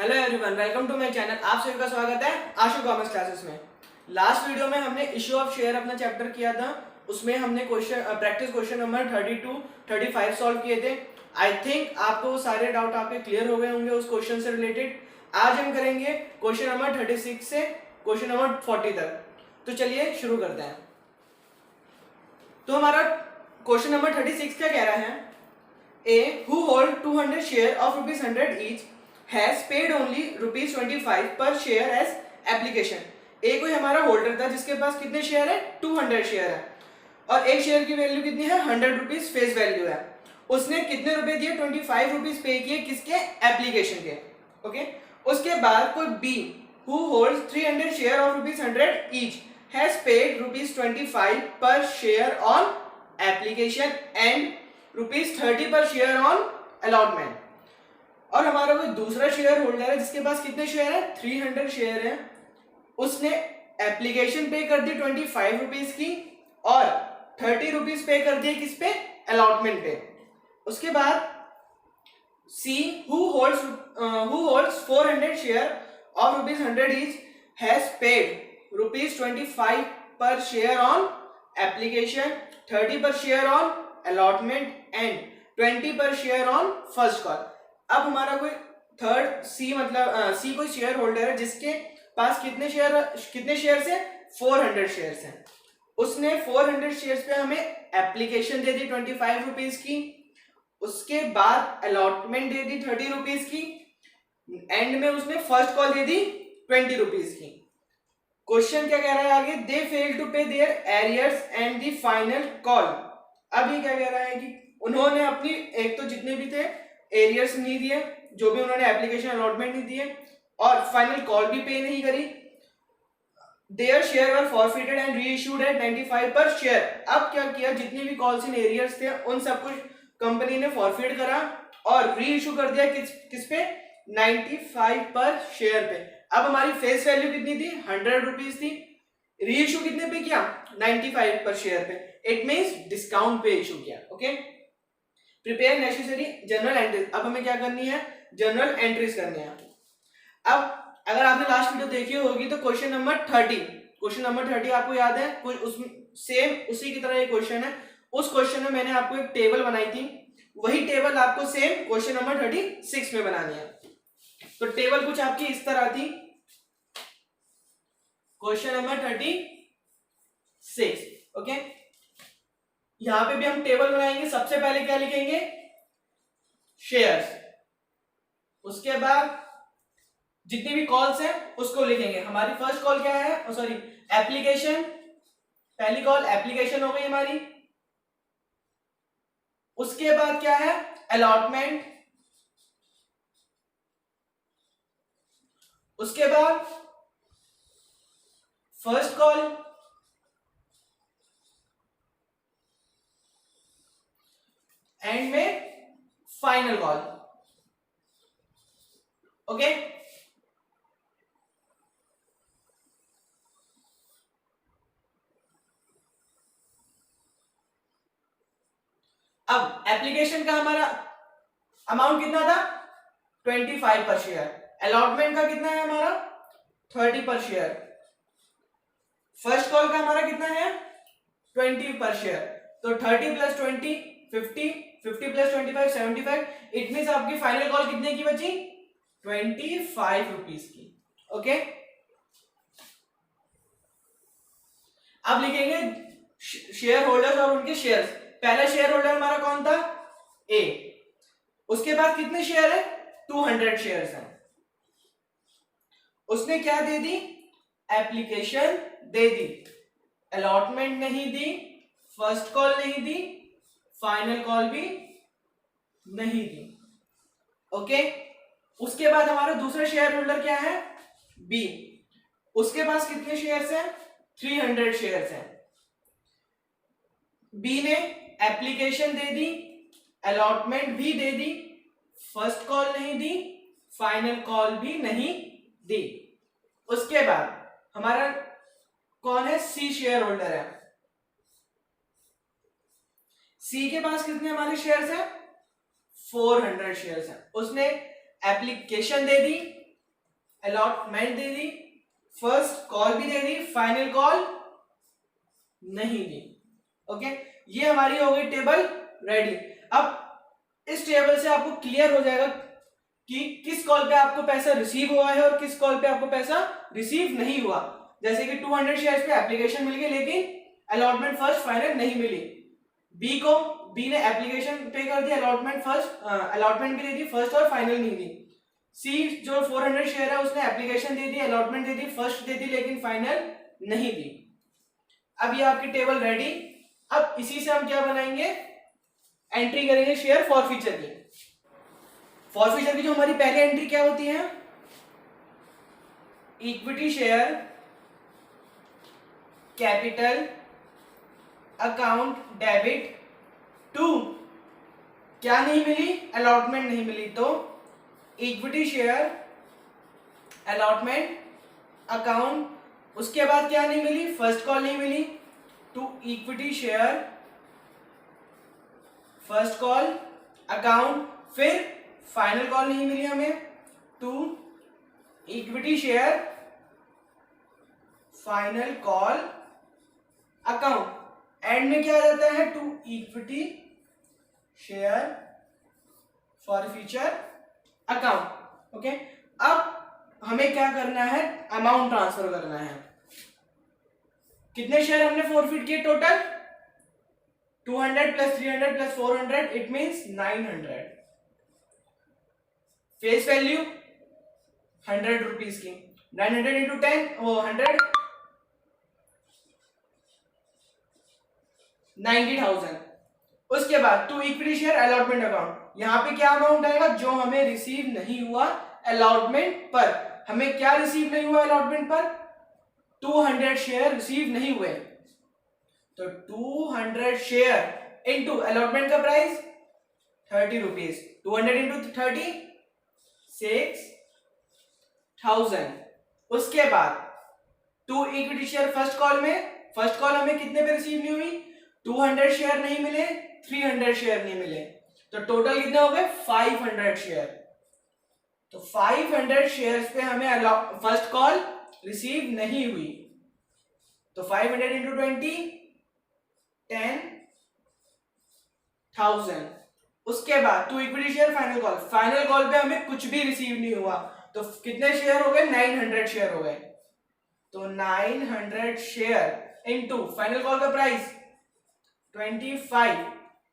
Hello everyone, welcome to my channel. आप सभी का स्वागत है आशु कॉमर्स क्लासेस में। लास्ट वीडियो में हमने इशू ऑफ शेयर अपना चैप्टर किया था। उसमें हमने प्रैक्टिस क्वेश्चन नंबर 32 35 सॉल्व किए थे। आई थिंक आपको वो सारे डाउट आपके क्लियर हो गए होंगे उस क्वेश्चन से रिलेटेड। आज हम करेंगे क्वेश्चन नंबर 36 से क्वेश्चन नंबर 40 तक। तो चलिए शुरू करते हैं। तो हमारा क्वेश्चन नंबर 36 क्या कह रहा है? A who hold 200 share of rupees 100 each has paid only rupees 25 per share as application. A कोई हमारा होल्डर था जिसके पास कितने शेयर है? 200 शेयर है और एक शेयर की वैल्यू कितनी है? 100 रुपीज फेस वैल्यू है। उसने कितने रुपए दिए? 25 रुपीज पे किए किसके? एप्लीकेशन के। ओके। उसके बाद कोई B who holds 300 share of rupees 100 each has paid rupees 25 per share on application and ₹30 पर शेयर ऑन अलॉटमेंट। और हमारा कोई दूसरा शेयर होल्डर है जिसके पास कितने शेयर है? 300 शेयर है। उसने एप्लीकेशन पे कर दी 25 रुपीज की और 30 रुपीज पे कर दिए किस पे? अलॉटमेंट पे। उसके बाद C who holds 400 share of rupees 100 each has paid rupees 25 per share on application, 30 per share on allotment and 20 पर शेयर ऑन फर्स्ट कॉल। अब हमारा कोई थर्ड C मतलब C कोई शेयर होल्डर है जिसके पास कितने शेयर है? 400 शेयर्स हैं। उसने 400 शेयर्स पे हमें एप्लीकेशन दे दी 25 रुपीज की। उसके बाद अलॉटमेंट दे दी 30 रुपीज की। एंड में उसने फर्स्ट कॉल दे दी 20 रुपीज की। क्वेश्चन क्या कह रहा है आगे? They fail to pay their arrears and the final call. अब ये क्या कह रहा है कि उन्होंने अपनी एक तो जितने भी थे एरियर्स नहीं दिए, जो भी उन्होंने एप्लीकेशन अलॉटमेंट नहीं दिए और फाइनल कॉल भी पे नहीं करी। Their share were forfeited and reissued at 95 per share. अब क्या किया? जितने भी कॉल्स इन एरियर्स थे उन सब कुछ कंपनी ने फॉरफिट करा और रीइश्यू कर दिया किस पे? 95 पर शेयर पे। अब हमारी फेस वैल्यू कितनी थी? 100 रुपीज थी। रीइश्यू कितने पे किया? 95 पर शेयर पे। इट मींस डिस्काउंट पे इशू किया। Okay. Prepare necessary general entries. अब हमें क्या करनी है? जनरल एंट्रीज करनी है। अब अगर आपने लास्ट वीडियो देखी होगी तो क्वेश्चन नंबर 30 आपको याद है? कुछ उसमें सेम उसी की तरह एक क्वेश्चन है। उस क्वेश्चन में मैंने आपको एक टेबल बनाई थी, वही टेबल आपको सेम क्वेश्चन नंबर 36 में बनानी है। तो टेबल कुछ आपकी इस तरह थी। Question number 36। ओके। यहां पे भी हम टेबल बनाएंगे। सबसे पहले क्या लिखेंगे? शेयर्स। उसके बाद जितनी भी कॉल्स हैं उसको लिखेंगे। हमारी फर्स्ट कॉल क्या है? Sorry, application. पहली कॉल एप्लीकेशन हो गई हमारी। उसके बाद क्या है? अलॉटमेंट। उसके बाद फर्स्ट कॉल। एंड में फाइनल कॉल। ओके। अब एप्लीकेशन का हमारा अमाउंट कितना था? 25 पर शेयर। अलॉटमेंट का कितना है हमारा? 30 पर शेयर। फर्स्ट कॉल का हमारा कितना है? 20 पर शेयर। तो 30 प्लस 20 50, 50 प्लस 25 75। इट मींस आपकी फाइनल कॉल कितने की बची? 25 रुपीज की। ओके। अब लिखेंगे शेयर होल्डर्स और उनके शेयर्स। पहला शेयर होल्डर हमारा कौन था? ए। उसके बाद कितने शेयर है? 200 शेयर्स हैं। उसने क्या दे दी? एप्लीकेशन दे दी, अलॉटमेंट नहीं दी, फर्स्ट कॉल नहीं दी, फाइनल कॉल भी नहीं दी। ओके। उसके बाद हमारा दूसरा शेयर होल्डर क्या है? बी। उसके पास कितने शेयर्स हैं? 300 शेयर्स हैं। बी ने एप्लीकेशन दे दी, अलॉटमेंट भी दे दी, फर्स्ट कॉल नहीं दी, फाइनल कॉल भी नहीं दी। उसके बाद हमारा कौन है? सी शेयर होल्डर है। सी के पास कितने हमारे शेयर्स हैं? 400 शेयर्स हैं। उसने एप्लीकेशन दे दी, अलॉटमेंट दे दी, फर्स्ट कॉल भी दे दी, फाइनल कॉल नहीं दी। ओके, ये हमारी हो गई टेबल रेडी। अब इस टेबल से आपको क्लियर हो जाएगा कि किस कॉल पे आपको पैसा रिसीव हुआ है और किस कॉल पे आपको पैसा रिसीव नहीं हुआ। जैसे कि 200 शेयर्स पे एप्लीकेशन मिल गई लेकिन अलॉटमेंट फर्स्ट फाइनल नहीं मिली। बी ने एप्लीकेशन पे कर दी, अलॉटमेंट भी दे दी, फर्स्ट और फाइनल नहीं दी। सी जो 400 शेयर है उसने एप्लीकेशन दे दी, अलॉटमेंट दे दी, फर्स्ट दे दी लेकिन फाइनल नहीं दी। अब ये आपकी टेबल रेडी। अब इसी से हम क्या बनाएंगे, एंट्री करेंगे शेयर फॉरफीचर की। फॉरफीचर की जो हमारी पहली एंट्री क्या होती है, equity share capital account debit to, क्या नहीं मिली, अलॉटमेंट नहीं मिली, तो इक्विटी शेयर अलॉटमेंट अकाउंट, उसके बाद क्या नहीं मिली, फर्स्ट कॉल नहीं मिली, to equity share first call account, फिर फाइनल कॉल नहीं मिली हमें, to equity share final call account, end में क्या आ जाता है, to equity share forfeiture account. Okay, अब हमें क्या करना है, अमाउंट ट्रांसफर करना है। कितने शेयर हमने फॉरफिट किए total, 200 plus 300 plus 400, it means 900। Face value 100 rupees की, 900 इंटू 10 वो 100, 90,000। उसके बाद to equity share allotment account, यहां पे क्या अमाउंट आएगा, जो हमें रिसीव नहीं हुआ अलॉटमेंट पर। हमें क्या रिसीव नहीं हुआ अलॉटमेंट पर, 200 शेयर रिसीव नहीं हुए, तो 200 शेयर इंटू अलॉटमेंट का प्राइस 30 रुपीज, 200 इंटू 30 6,000। उसके बाद to equity share first call में, फर्स्ट कॉल हमें कितने पे रिसीव नहीं हुई, 200 शेयर नहीं मिले, 300 शेयर नहीं मिले, तो टोटल कितने हो गए, 500 शेयर। तो 500 शेयर्स पे हमें फर्स्ट कॉल रिसीव नहीं हुई, तो 500 इंटू 20 10,000। उसके बाद to equity share final call, final call पे हमें कुछ भी रिसीव नहीं हुआ, तो कितने शेयर हो गए, 900 शेयर हो गए, तो 900 शेयर इंटू फाइनल कॉल का प्राइस 25,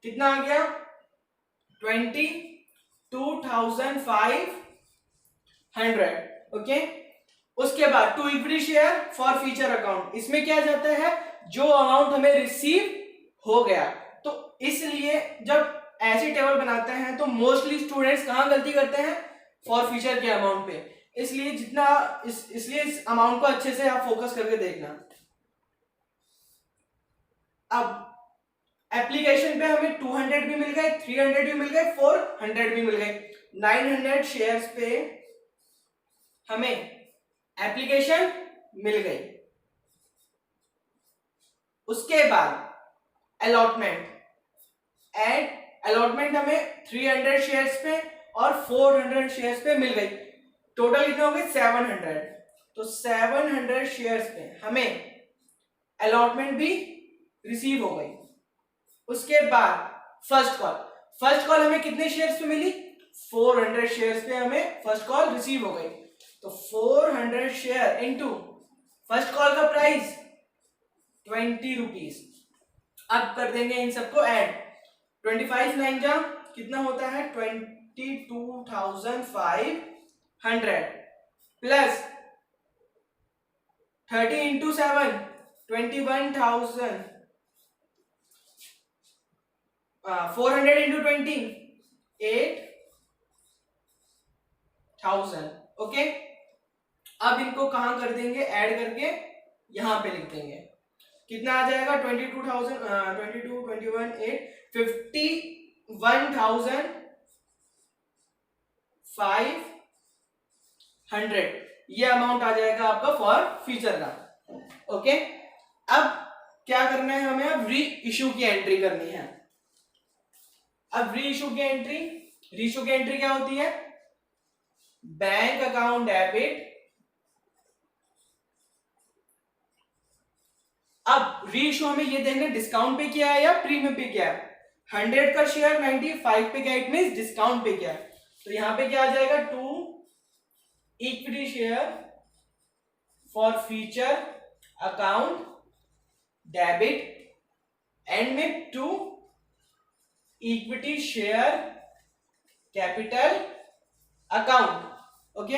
कितना आ गया, 22,500। ओके, उसके बाद to equity share forfeiture account, इसमें क्या जाता है, जो अमाउंट हमें रिसीव हो गया। तो इसलिए जब ऐसी टेबल बनाते हैं तो मोस्टली स्टूडेंट्स कहां गलती करते हैं, फॉर फ्यूचर के अमाउंट पे। इसलिए इसलिए इस अमाउंट को अच्छे से आप फोकस करके देखना। अब एप्लीकेशन पे हमें 200 भी मिल गए, 300 भी मिल गए, 400 भी मिल गए, 900 शेयर्स पे हमें एप्लीकेशन मिल गई। उसके बाद अलॉटमेंट, अलॉटमेंट हमें 300 शेयर्स पे और 400 शेयर्स पे मिल गई, टोटल कितने हो गए 700। तो 700 शेयर्स पे हमें अलॉटमेंट भी रिसीव हो गई। उसके बाद फर्स्ट कॉल हमें कितने शेयर्स पे मिली, 400 शेयर्स पे हमें फर्स्ट कॉल रिसीव हो गई, तो 400 शेयर इनटू फर्स्ट कॉल का प्राइस 20 रुपीज। अब कर देंगे इन सबको ऐड, 25 9 जा कितना होता है, 22,500 प्लस 30 इंटू 7 21,000, 400 इंटू 20 8,000। ओके, अब इनको कहां कर देंगे, ऐड करके यहां पे लिख देंगे, कितना आ जाएगा 22,000 22 21 8 51,500, ये अमाउंट आ जाएगा आपका फॉर फ्यूचर का। ओके, अब क्या करना है हमें, अब री इशू की एंट्री करनी है। अब री इशू की एंट्री क्या होती है, बैंक अकाउंट डेबिट अब री इशू हमें ये देखना डिस्काउंट पे किया है या प्रीमियम पे किया है। 100 का शेयर 95 पे क्या, इट मींस डिस्काउंट पे किया है। तो यहां पे क्या आ जाएगा, to equity share forfeiture account debit end में to equity share capital account. Okay,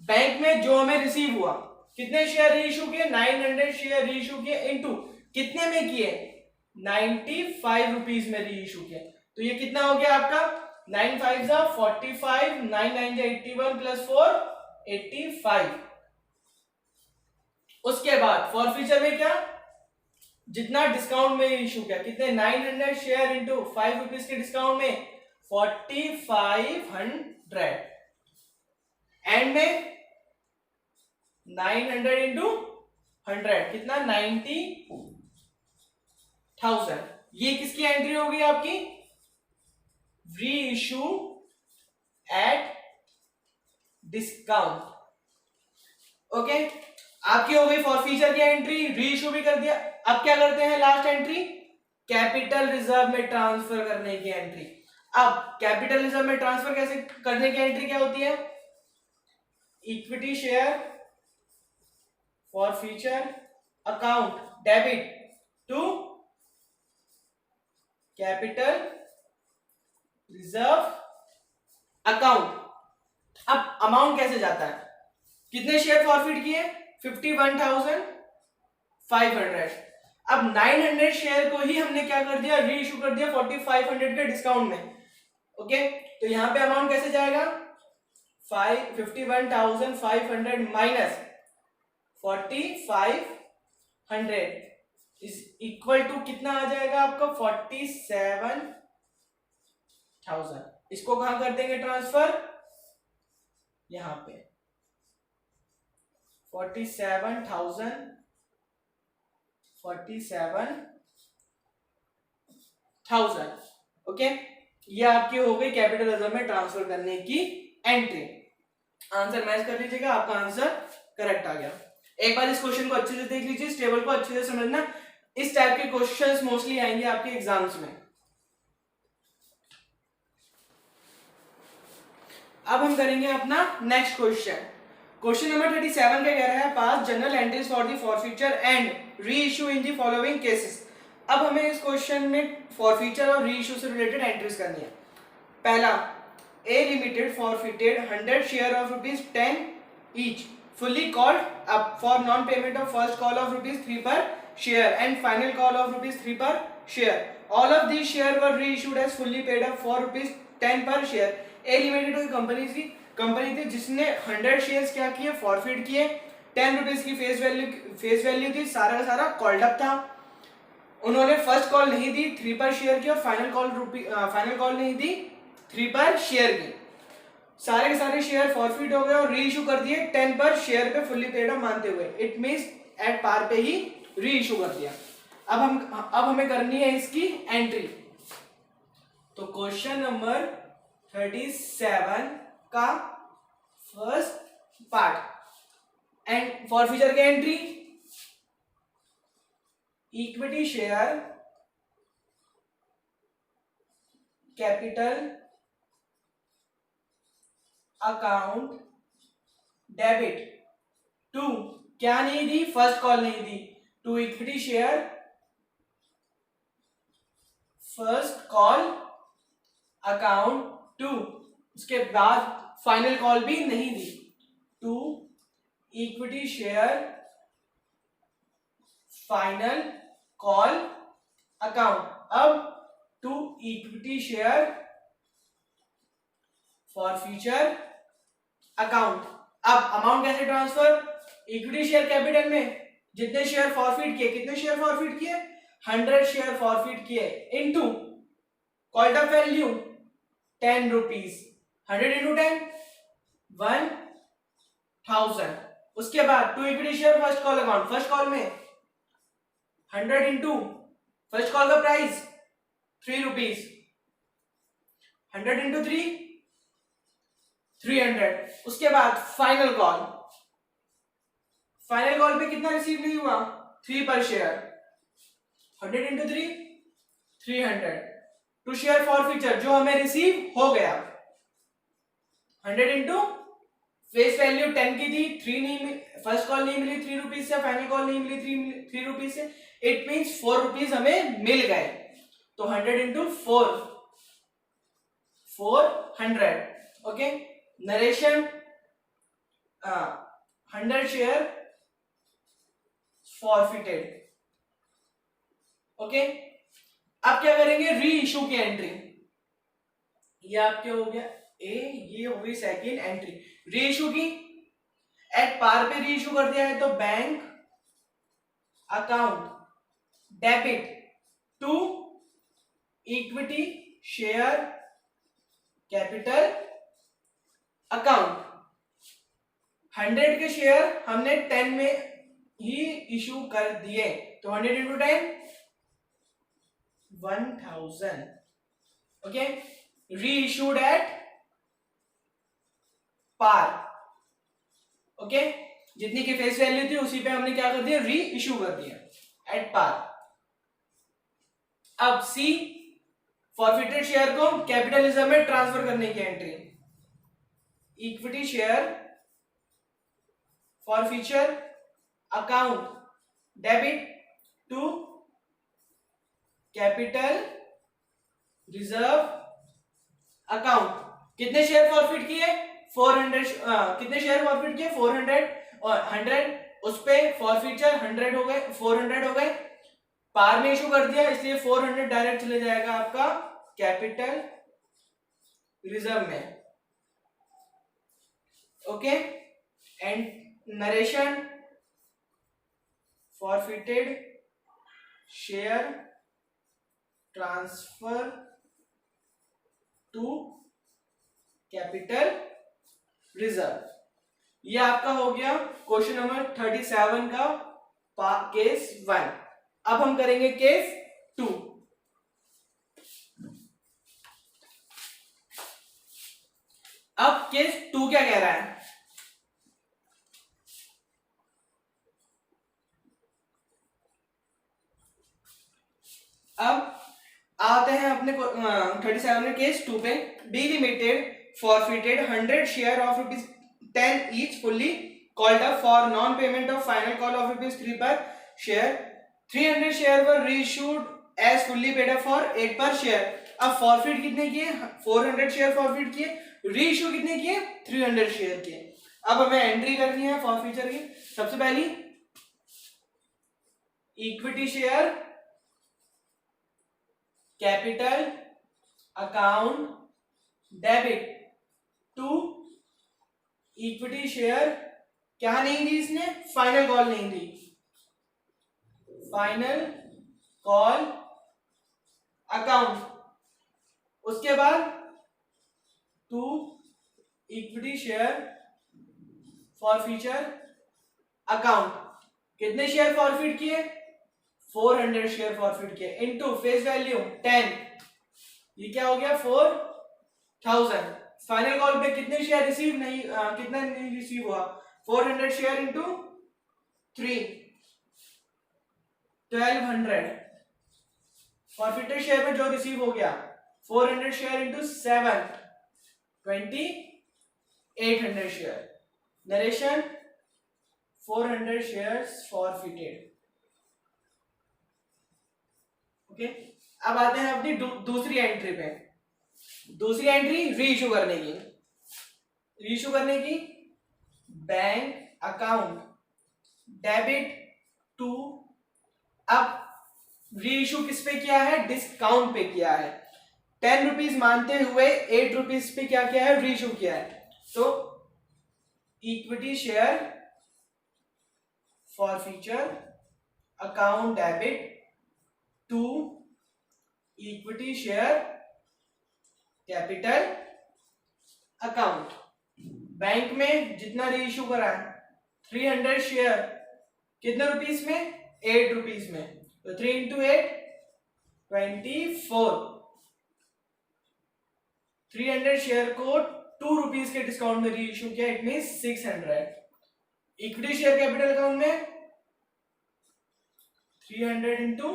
bank में जो हमें रिसीव हुआ, कितने शेयर री इशू किए, 900 शेयर री इशू किए, इनटू कितने में किए, 95 रुपीज में री इशू किए। तो ये कितना हो गया आपका, 9 5 45, 9 9 81 प्लस 4 85। उसके बाद फॉर फ्यूचर में क्या, जितना डिस्काउंट में इशू किया, कितने 900 शेयर इंटू 5 रुपीज के डिस्काउंट में 4500 एंड में 900 इंटू 100 कितना 90,000। ये किसकी एंट्री होगी आपकी, री इशू एट डिस्काउंट। ओके, आपकी हो गई फॉर फ्यूचर की एंट्री, री इशू भी कर दिया। अब क्या करते हैं, लास्ट एंट्री कैपिटल रिजर्व में ट्रांसफर करने की एंट्री। अब कैपिटल रिजर्व में ट्रांसफर कैसे करने की एंट्री क्या होती है, equity share forfeiture account debit to capital reserve account. अब अमाउंट कैसे जाता है, कितने शेयर फॉरफिट किए, 51,500। अब 900 शेयर को ही हमने क्या कर दिया, री इशू कर दिया 4500 के डिस्काउंट में। ओके, तो यहां पे अमाउंट कैसे जाएगा, 51,500 माइनस 4500 इज इक्वल टू कितना आ जाएगा आपका, 47,000। इसको कहां कर देंगे ट्रांसफर, यहां पे 47,000। ओके, ये आपकी हो गई कैपिटल रिजर्व में ट्रांसफर करने की एंट्री। आंसर मैच कर लीजिएगा, आपका आंसर करेक्ट आ गया। एक बार इस क्वेश्चन को अच्छे से देख लीजिए, इस टेबल को अच्छे से समझना, इस टाइप के क्वेश्चंस मोस्टली आएंगे आपके एग्जाम्स में। अब हम करेंगे अपना नेक्स्ट क्वेश्चन। क्वेश्चन नंबर 37 का कह रहा है, pass journal entries for the forfeiture and reissue in the following cases. अब हमें इस क्वेश्चन में फॉरफीचर और री इशू से रिलेटेड एंट्रीज करनी है। पहला, A Limited forfeited 100 share of ₹10 each fully called up for non-payment of first call of ₹3 per share and final call of ₹3 per share. All of these shares were reissued as fully paid up for ₹10 per share. A Limited कोई company थी जिसने 100 shares क्या किए, forfeit किए, 10 rupees की face value थी, सारा का सारा कॉल्ड अप था। उन्होंने फर्स्ट कॉल नहीं दी 3 पर शेयर की और फाइनल कॉल नहीं दी 3 पर शेयर की। सारे के सारे शेयर फॉरफिट हो गए और री इशू कर दिए 10 पर शेयर पे फुल्ली पेड अप मानते हुए, इट मींस एट पार पे ही री इशू कर दिया। अब हमें करनी है इसकी एंट्री। तो क्वेश्चन नंबर 37 का फर्स्ट पार्ट एंड फॉरफिचर की entry, equity share capital account debit to, क्या नहीं दी, फर्स्ट कॉल नहीं दी, to equity share first call account to, उसके बाद फाइनल कॉल भी नहीं दी, to equity share final call account. अब to equity share forfeiture account. अब अमाउंट कैसे ट्रांसफर, इक्विटी शेयर कैपिटल में जितने शेयर फॉरफिट किए, कितने शेयर फॉरफिट किए, 100 शेयर फॉरफिट किए, into called up value 10 rupees, 100 into 10 1000। उसके बाद to equity share first call account, first call में 100 इंटू फर्स्ट कॉल का प्राइस 3 रुपीज, 100 इंटू 3 300। उसके बाद फाइनल कॉल पे कितना रिसीव नहीं हुआ, 3 per share, 100 into 3 300 to share forfeiture जो हमें रिसीव हो गया 100 इंटू फेस वैल्यू 10 की थी 3 नहीं फर्स्ट कॉल नहीं मिली 3 रुपीज से फाइनल कॉल नहीं मिली 3 रुपीज से इट मींस 4 रुपीज हमें मिल गए तो 100 into 4 400 okay narration 100 share forfeited okay अब क्या करेंगे री इशू की एंट्री ये आपके हो गया ए ये हो गई सेकेंड एंट्री री इशू की एट पार पे री इशू कर दिया है तो bank account debit to equity share capital account 100 के शेयर हमने 10 में ही इशू कर दिए तो 100 इंटू 10 1000 ओके री इशूड एट पार ओके जितनी की फेस वैल्यू थी उसी पे हमने क्या कर दिया री इशू कर दिया एट पार अब सी फॉरफिटेड शेयर को कैपिटलिज्म में ट्रांसफर करने की entry equity share forfeiture account debit to capital reserve account कितने शेयर फॉरफिट किए 400 कितने शेयर फॉरफिट किए 400 और 100 उस पे फॉरफिचर 100 हो गए 400 हो गए पार में इशू कर दिया इसलिए 400 डायरेक्ट चले जाएगा आपका कैपिटल रिजर्व में okay and narration forfeited share transfer to capital reserve ये आपका हो गया क्वेश्चन नंबर 37 का केस 1 अब हम करेंगे केस 2 अब केस 2 क्या कह रहा है अब आते हैं अपने 37 में केस 2 पे B limited forfeited 100 share of rupees 10 each fully called up for non payment of final call of rupees 3 per share 300 share were reissued as fully paid up for 8 per share अब forfeit कितने किए 400 share forfeit किए reissue कितने किए 300 share किए अब हमें entry करनी है फॉरफीचर की सबसे पहली equity share capital account debit to equity share क्या नहीं दी इसने फाइनल कॉल नहीं दी फाइनल कॉल अकाउंट उसके बाद to equity share forfeiture account कितने शेयर फॉरफिट किए 400 शेयर फॉरफिट किए इनटू फेस वैल्यू 10 ये क्या हो गया 4000 फाइनल कॉल पे कितने शेयर रिसीव नहीं कितना नहीं रिसीव हुआ 400 शेयर इंटू 3 1200 फॉरफिटेड शेयर में जो रिसीव हो गया 400 share into 7 2800 share narration 400 shares forfeited okay अब आते हैं अपनी दूसरी एंट्री पे दूसरी एंट्री रीइश्यू करने की बैंक अकाउंट डेबिट टू अब रीइश्यू किस पे किया है डिस्काउंट पे किया है 10 रुपीज मानते हुए 8 रुपीज पे क्या किया है रीइश्यू किया है तो equity share forfeiture account debit to equity share capital account bank में जितना रीइश्यू करा है 300 शेयर कितने रुपीस में 8 रुपीस में तो 3 इंटू 8 24 300 शेयर को 2 रुपीस के डिस्काउंट में रीइश्यू किया it means 600 equity share capital account में 300 into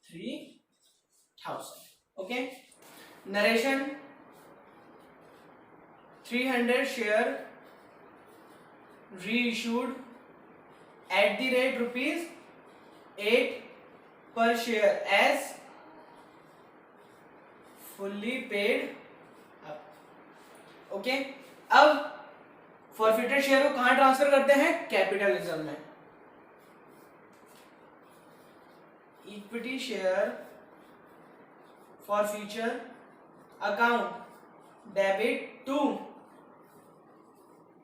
3000. Okay. Narration 300 share reissued at the rate rupees 8 per share as fully paid up. Okay, अब फॉरफिटेड शेयर को कहां ट्रांसफर करते हैं? कैपिटल रिजर्व में. Equity share forfeiture account debit to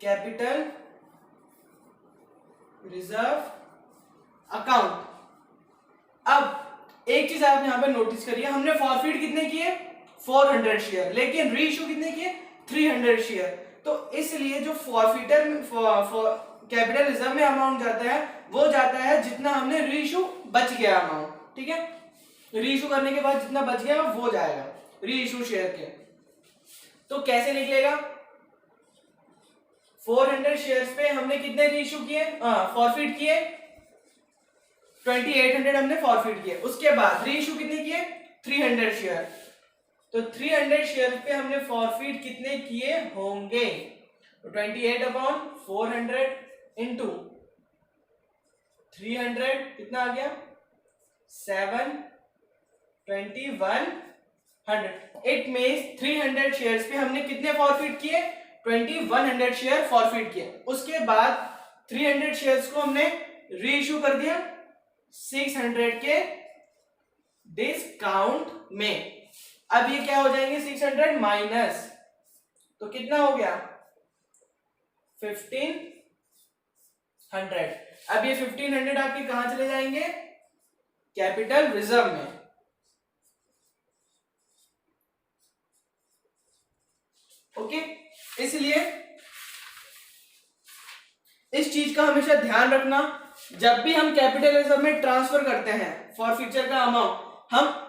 capital reserve account. अब एक चीज आप यहां पे नोटिस करिए, हमने फॉरफिट कितने किए? 400 शेयर, लेकिन रीइश्यू कितने किए? 300 शेयर. तो इसलिए जो फॉरफिटर कैपिटल रिजर्व में अमाउंट जाता है वो जाता है जितना हमने रीइश्यू बच गया अमाउंट. ठीक है, रीइश्यू करने के बाद जितना बच गया वो जाएगा रीइश्यू शेयर के. तो कैसे निकलेगा? 400 शेयर्स पे हमने कितने रीइश्यू किए, फॉरफिट किए? 2800 हमने फॉरफिट किए. उसके बाद रीइश्यू कितने किए? 300 शेयर. तो 300 शेयर पे हमने फॉरफिट कितने किए होंगे? तो 28/400 इंटू 300 कितना आ गया? 7/2100. इट मींस 300 शेयर्स पे हमने कितने फॉरफिट किए? 2100 शेयर फॉरफिट किए. उसके बाद 300 शेयर्स को हमने रीइश्यू कर दिया 600 के डिस्काउंट में. अब ये क्या हो जाएंगे? 600 माइनस, तो कितना हो गया? 1500. अब ये 1500 आपके कहां चले जाएंगे? कैपिटल रिजर्व में. ओके, इसलिए इस चीज का हमेशा ध्यान रखना, जब भी हम कैपिटल रिजर्व में ट्रांसफर करते हैं फॉरफिचर का अमाउंट, हम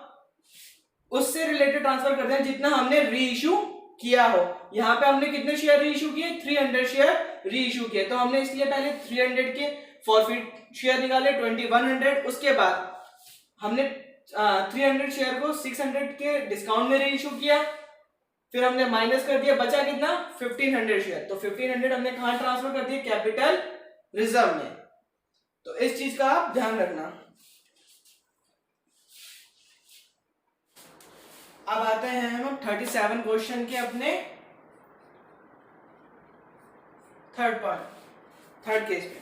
उससे रिलेटेड ट्रांसफर करते हैं जितना हमने रीइश्यू किया हो. यहां पे हमने कितने शेयर रीइश्यू किए? 300 शेयर रीइश्यू किए. तो हमने इसलिए पहले 300 के फॉरफिट शेयर निकाले 2100. उसके बाद हमने 300 शेयर को 600 के डिस्काउंट में रीइश्यू किया, फिर हमने माइनस कर दिया, बचा कितना? 1500 शेयर. तो 1500 हमने कहां ट्रांसफर कर दिए? कैपिटल रिजर्व में. तो इस चीज का आप ध्यान रखना. अब आते हैं हम 37 क्वेश्चन के अपने थर्ड केस पे.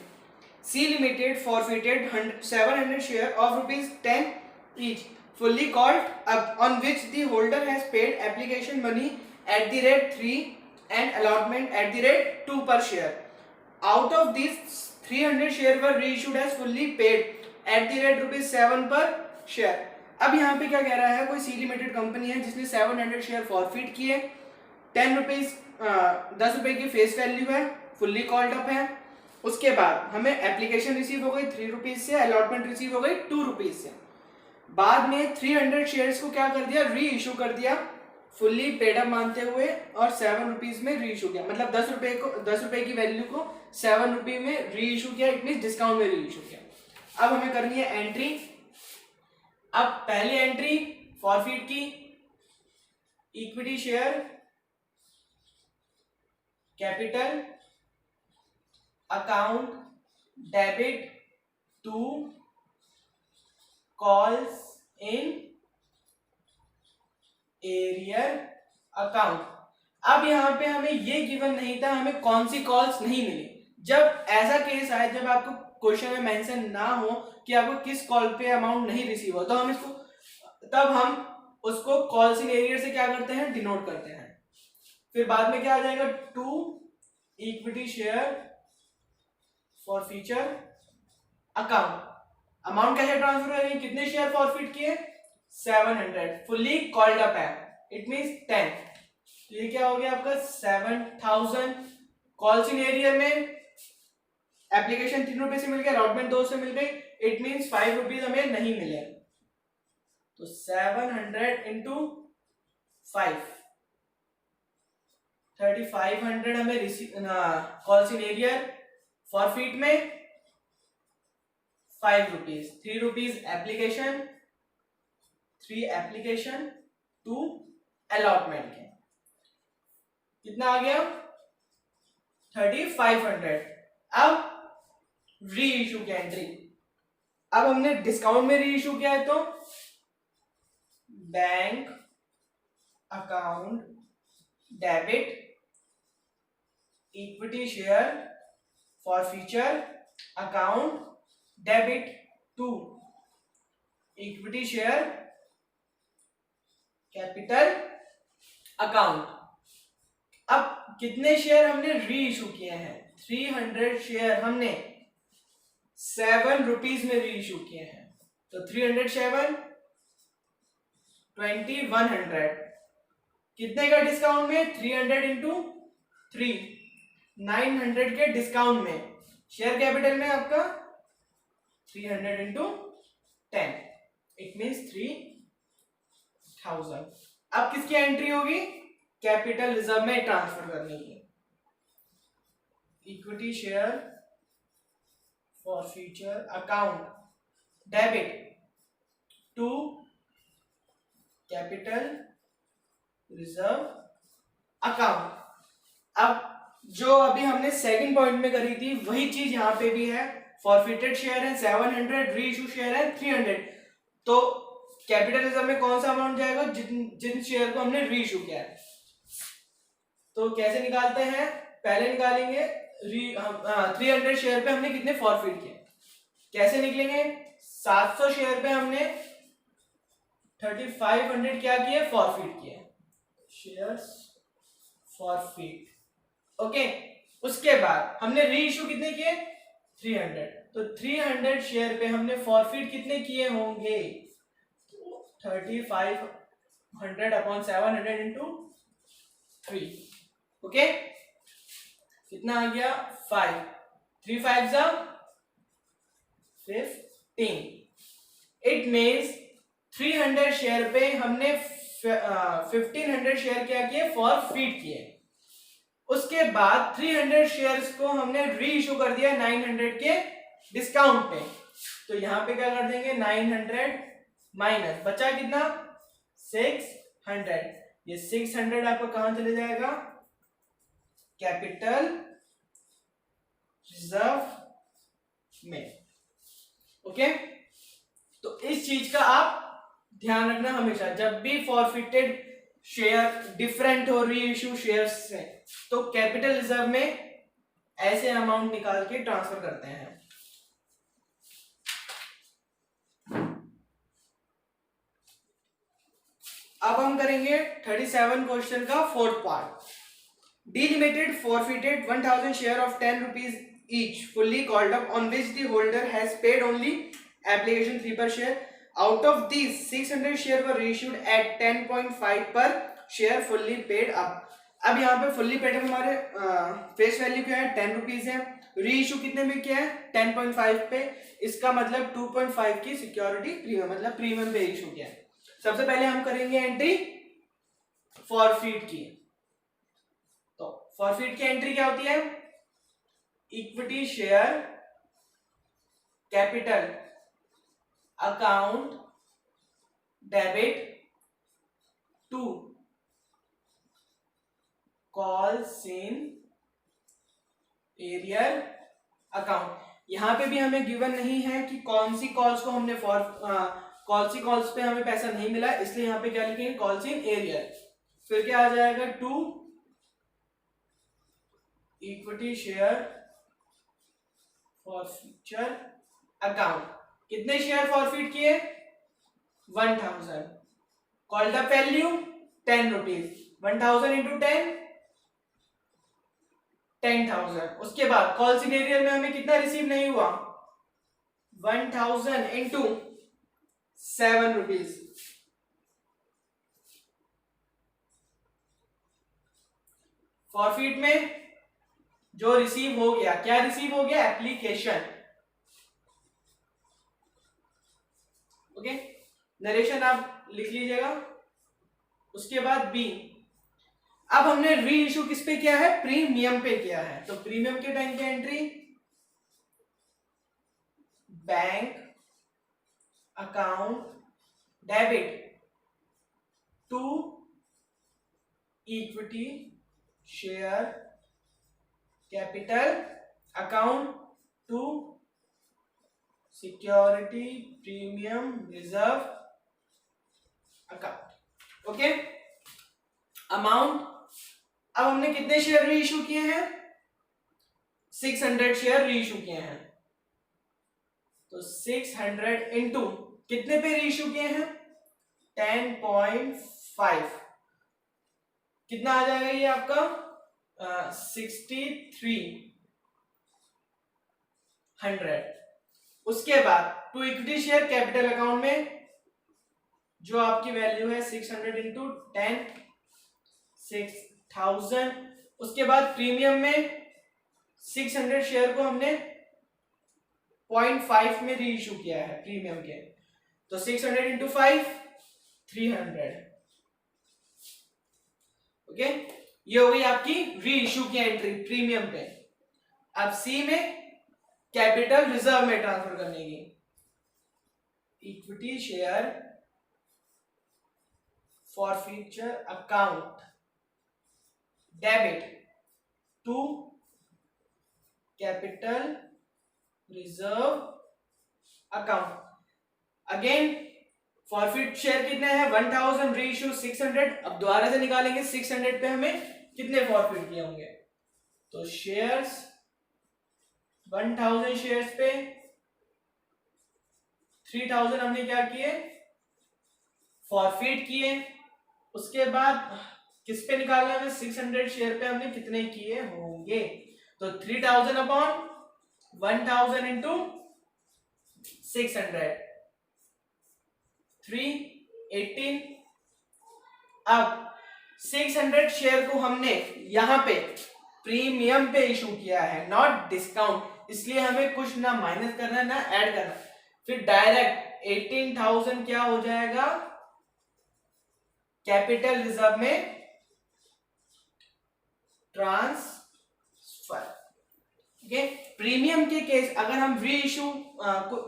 C limited forfeited 700 share of ₹10 each fully called up on which the holder has paid application money at the rate 3 and allotment at the rate 2 per share. Out of these 300 share were reissued as fully paid at the rate ₹7 per share. अब यहाँ पे क्या कह रहा है? कोई सी limited company है जिसने 700 शेयर फॉरफिट किए, 10 रुपए की फेस वैल्यू है, फुल्ली कॉल्ड अप है. उसके बाद हमें एप्लीकेशन रिसीव हो गई 3 रुपीज से, अलॉटमेंट रिसीव हो गई 2 रुपीज से. बाद में 300 शेयर्स को क्या कर दिया? री इशू कर दिया फुल्ली पेड अप मानते हुए, और 7 रुपीज में री इशू किया. मतलब 10 रुपए की वैल्यू को 7 रुपए में री इशू किया. इट मींस डिस्काउंट में री इशू किया. अब हमें करनी है एंट्री. अब पहली एंट्री फॉरफिट की, equity share capital account debit to calls in arrear account. अब यहां पे हमें ये गिवन नहीं था, हमें कौन सी कॉल्स नहीं मिली. जब ऐसा केस आए जब आपको क्वेश्चन में मेंशन ना हो कि आपको किस कॉल पे अमाउंट नहीं रिसीव हो, तो हम इसको तब हम उसको कॉल्स इन एरियर से क्या करते हैं? डिनोट करते हैं. फिर बाद में क्या आ जाएगा? To equity share forfeiture account. Amount कैसे ट्रांसफर करेंगे? कितने शेयर फॉरफिट किए? 700. फुल्ली कॉल्ड अप है, इट मींस 10. तो ये क्या हो गया आपका? 7000. कॉल्स इन एरियर में एप्लीकेशन 3 रुपए से मिल गया, अलॉटमेंट 2 से मिल गई, इट मींस 5 रुपीज हमें नहीं मिले. तो 700 इंटू 5 3500 हमें कॉल्स इन एरियर फॉरफिट में 5 rupees, 3 rupees application, 3 application, 2 allotment के। कितना आ गया 3500। अब री इशू की एंट्री, अब हमने डिस्काउंट में री इशू किया है तो bank account debit equity share forfeiture account debit to equity share capital account. अब कितने शेयर हमने री इशू किए हैं 300 शेयर हमने 7 रुपीज में री इशू किए हैं, तो 307 2100। कितने का डिस्काउंट में 300 इंटू 3 900 के डिस्काउंट में। शेयर कैपिटल में आपका 300 इंटू 10 इट मीन्स 3000। अब किसकी एंट्री होगी कैपिटल रिजर्व में ट्रांसफर करने की। Equity share forfeiture account debit to capital reserve account. अब जो अभी हमने सेकंड पॉइंट में करी थी वही चीज यहां पे भी है। फॉरफिटेड शेयर है 700, री इशू शेयर है 300, तो कैपिटल रिजर्व में कौन सा अमाउंट जाएगा जिन शेयर को हमने री इशू किया है। तो कैसे निकालते हैं, पहले निकालेंगे 300 शेयर पे हमने कितने फॉरफिट किए, कैसे निकलेंगे 700 शेयर पे हमने 3500 क्या किए फॉरफिट किए, शेयर्स फॉरफिट। ओके, उसके बाद हमने री इशू कितने किए 300, तो 300 शेयर पे हमने फॉरफिट कितने किए होंगे 3500 अपॉन 700 इंटू 3। ओके, कितना आ गया 5, 3 5 जा 15। इट मीन्स 300 शेयर पे हमने 1500 शेयर क्या किए फॉरफिट किए। उसके बाद 300 शेयर्स को हमने री इशू कर दिया 900 के डिस्काउंट पे, तो यहां पे क्या कर देंगे 900 माइनस बचा कितना 600। ये 600 आपको कहां चले जाएगा कैपिटल रिजर्व में। ओके, तो इस चीज का आप ध्यान रखना हमेशा, जब भी फॉरफिटेड शेयर डिफरेंट हो री इशू शेयर से तो कैपिटल रिजर्व में ऐसे अमाउंट निकाल के ट्रांसफर करते हैं। अब हम करेंगे 37 क्वेश्चन का fourth part. D limited forfeited 1000 share of 10 rupees each fully called up on which the holder has paid only application fee per share. Out of these 600 share were reissued at 10.5 per share fully paid up. अब यहाँ पे fully paid हमारे face value क्या है 10 rupees है, री issue कितने में किया है 10.5 पे, इसका मतलब 2.5 की सिक्योरिटी प्रीमियम मतलब प्रीमियम पे इशू किया है। सबसे पहले हम करेंगे एंट्री फॉरफिट की। तो फॉरफिट की एंट्री क्या होती है equity share capital account debit to calls in arrear account. यहां पे भी हमें गिवन नहीं है कि कौन सी कॉल्स को हमने कौन सी कॉल्स पे हमें पैसा नहीं मिला, इसलिए यहां पे क्या लिखेंगे कॉल्स इन एरियर। फिर क्या आ जाएगा to equity share forfeiture account. कितने शेयर फॉरफिट किए 1000, called up value 10 rupees, 1000 into 10 10,000। उसके बाद कॉल इन एरियर में हमें कितना रिसीव नहीं हुआ 1000 इंटू 7 रुपीज। फॉरफिट में जो रिसीव हो गया, क्या रिसीव हो गया एप्लीकेशन। ओके, नरेशन आप लिख लीजिएगा। उसके बाद बी, अब हमने री इशू किस पे किया है प्रीमियम पे किया है, तो प्रीमियम के टाइम की entry bank account debit to equity share capital account to security premium reserve account. Okay, amount, अब हमने कितने शेयर री इशू किए हैं? 600 शेयर री इशू किए हैं। तो 600 इंटू कितने पे री इशू किए हैं? 10.5, कितना आ जाएगा ये आपका? 6300। उसके बाद to equity share capital account में जो आपकी वैल्यू है 600 इंटू 10, 6000। उसके बाद प्रीमियम में 600 शेयर को हमने 0.5 में री इशू किया है प्रीमियम के, तो 600 इंटू 5, 300। ओके, ये हो गई आपकी री इशू की एंट्री प्रीमियम पे। अब सी में कैपिटल रिजर्व में ट्रांसफर करने की, equity share forfeiture account debit to capital reserve account. Again forfeit share कितने हैं? 1000, री इशू 600। अब दोबारा से निकालेंगे 600 पे हमें कितने फॉरफिट किए होंगे, तो शेयर्स 1000 शेयर्स पे 3000 हमने क्या किए? फॉरफिट किए। उसके बाद किस पे निकालना है? 600 शेयर पे हमने कितने किए होंगे, तो 3000 अपॉन 1000 इंटू 600, 318। अब 600 शेयर को हमने यहां पे प्रीमियम पे इशू किया है, नॉट डिस्काउंट, इसलिए हमें कुछ ना माइनस करना ना ऐड करना। फिर डायरेक्ट 18,000 क्या हो जाएगा? कैपिटल रिजर्व में ट्रांसफर। ओके, प्रीमियम के केस अगर हम री इशू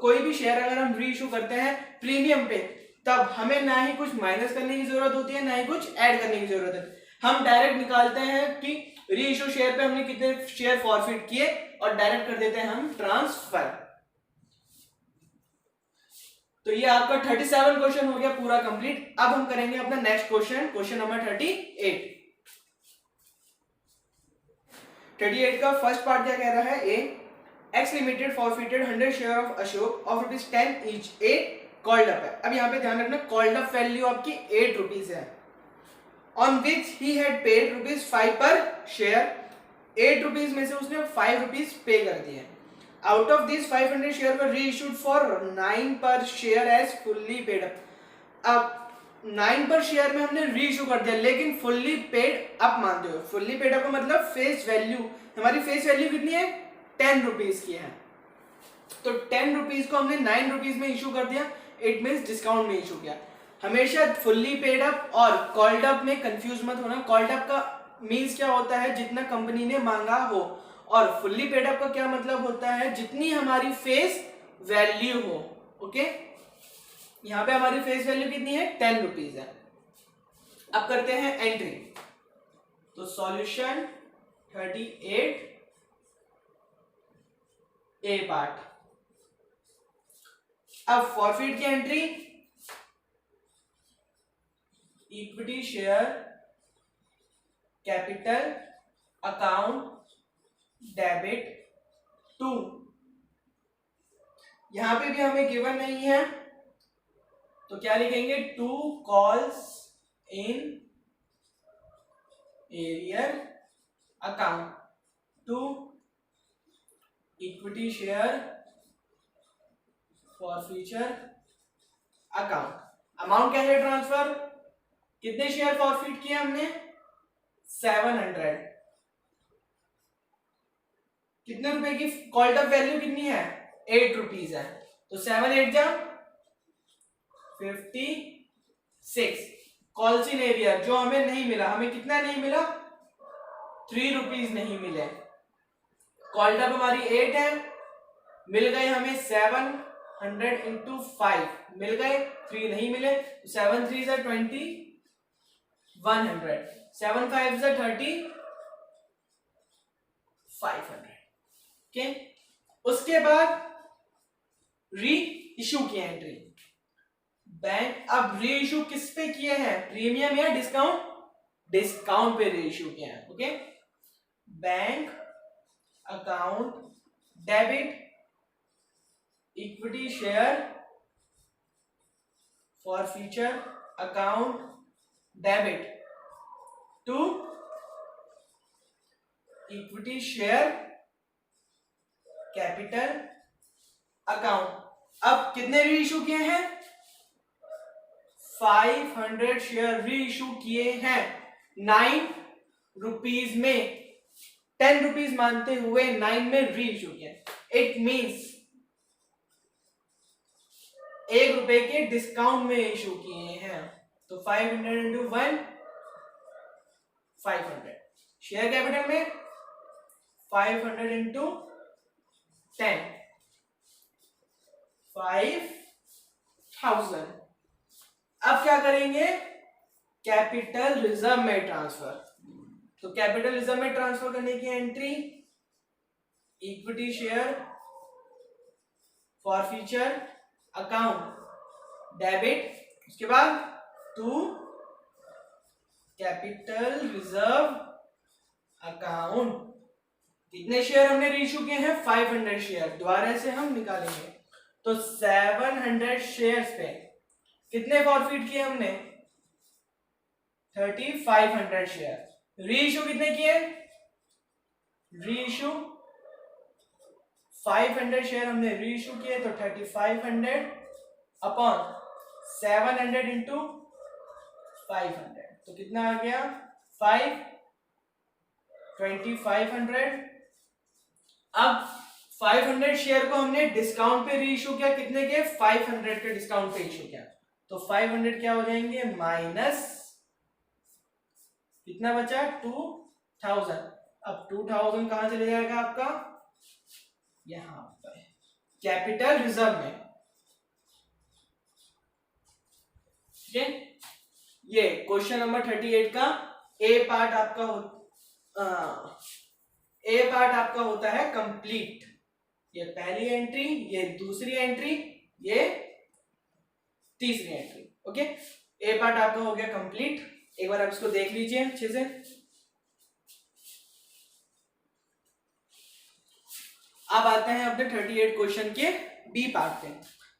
कोई भी शेयर अगर हम री इशू करते हैं प्रीमियम पे, तब हमें ना ही कुछ माइनस करने की जरूरत होती है ना ही कुछ ऐड करने की जरूरत है। हम डायरेक्ट निकालते हैं कि री इशू शेयर पे हमने कितने शेयर फॉरफिट किए और डायरेक्ट कर देते हैं हम ट्रांसफर। तो ये आपका 37 क्वेश्चन हो गया पूरा कंप्लीट। अब हम करेंगे अपना नेक्स्ट क्वेश्चन, क्वेश्चन नंबर 38। 38 का फर्स्ट पार्ट क्या कह रहा है? A X Limited forfeited 100 share of Ashok of ₹10 each, a called up है। अब यहाँ पे ध्यान रखना, कॉल्ड अप वैल्यू आपकी ₹8 है, on which he had paid ₹5 per share. ₹8 में से उसने ₹5 पे कर दिए। Out of this 500 share were reissued for 9 per share as fully paid up. अब 9 पर शेयर में हमने री इशू कर दिया, लेकिन फुल्ली पेड अप मानते हो। फुल्ली पेड अप का मतलब फेस वैल्यू, हमारी फेस वैल्यू कितनी है? ₹10 की है, तो ₹10 को हमने ₹9 में इशू कर दिया, इट मींस डिस्काउंट में इशू किया। हमेशा फुल्ली पेड अप और कॉल्ड अप में कंफ्यूज मत होना। कॉल्ड अप का मींस क्या होता है? जितना कंपनी ने मांगा हो, और फुल्ली पेड अप का क्या मतलब होता है? जितनी हमारी फेस वैल्यू हो। ओके, यहां पे हमारी फेस वैल्यू कितनी है? ₹10 है। अब करते हैं एंट्री, तो सॉल्यूशन 38 ए पार्ट। अब फॉरफिट की entry, equity share capital account debit to, यहां पे भी हमें गिवन नहीं है, तो क्या लिखेंगे? To calls in arrear account to equity share forfeiture account. Amount क्या है? ट्रांसफर। कितने शेयर फॉरफिट किए हमने? 700। कितने रुपए की कॉल्ड अप वैल्यू कितनी है? ₹8 है, तो 7 8 जा 56। कॉल्स इन एरियर जो हमें नहीं मिला, हमें कितना नहीं मिला? ₹3 नहीं मिले। कॉल्ड अप हमारी 8 है, मिल गए हमें 700 इंटू 5 मिल गए, 3 नहीं मिले, 7 3 जा 20 100, 7 5 से 30, 500. ओके, उसके बाद री इशू की एंट्री. बैंक अब री इशू किस पे किए हैं, प्रीमियम या डिस्काउंट? डिस्काउंट पे री इशू किए हैं. Okay, bank account debit equity share forfeiture account debit to equity share capital account. अब कितने री इशू किए हैं? 500 शेयर री इशू किए हैं 9 रुपीज में. 10 रुपीज मानते हुए 9 में री इशू किया. इट मीन्स 1 रुपए के डिस्काउंट में इशू किए हैं. तो 500 इंटू 1, 500. शेयर कैपिटल में 500 इंटू 10, 5000. अब क्या करेंगे? कैपिटल रिजर्व में ट्रांसफर. तो कैपिटल रिजर्व में ट्रांसफर करने की entry equity share forfeiture account debit, उसके बाद टू कैपिटल रिजर्व अकाउंट. कितने शेयर हमने रीइश्यू किए हैं? 500 शेयर. दोबारा से हम निकालेंगे. तो 700 शेयर्स पे कितने फॉरफिट किए हमने? 3500 शेयर. रीइश्यू कितने किए? रीइश्यू 500 शेयर हमने रीइश्यू किए. तो 3500 अपॉन 700 इंटू 500. तो कितना आ गया? 2500. अब 500 शेयर को हमने डिस्काउंट पे रीइश्यू किया. कितने के? 500 के डिस्काउंट पे इश्यू किया. तो 500 क्या हो जाएंगे? माइनस कितना बचा? 2000. अब 2000 कहां चले जाएगा आपका? यहां पर कैपिटल रिजर्व में. ठीक है, ये क्वेश्चन नंबर 38 का ए पार्ट आपका होता है कंप्लीट. ये पहली एंट्री, ये दूसरी एंट्री, ये तीसरी एंट्री. ओके, ए पार्ट आपका हो गया कंप्लीट. एक बार आप इसको देख लीजिए अच्छे से. अब आते हैं अपने 38 क्वेश्चन के बी पार्ट पे.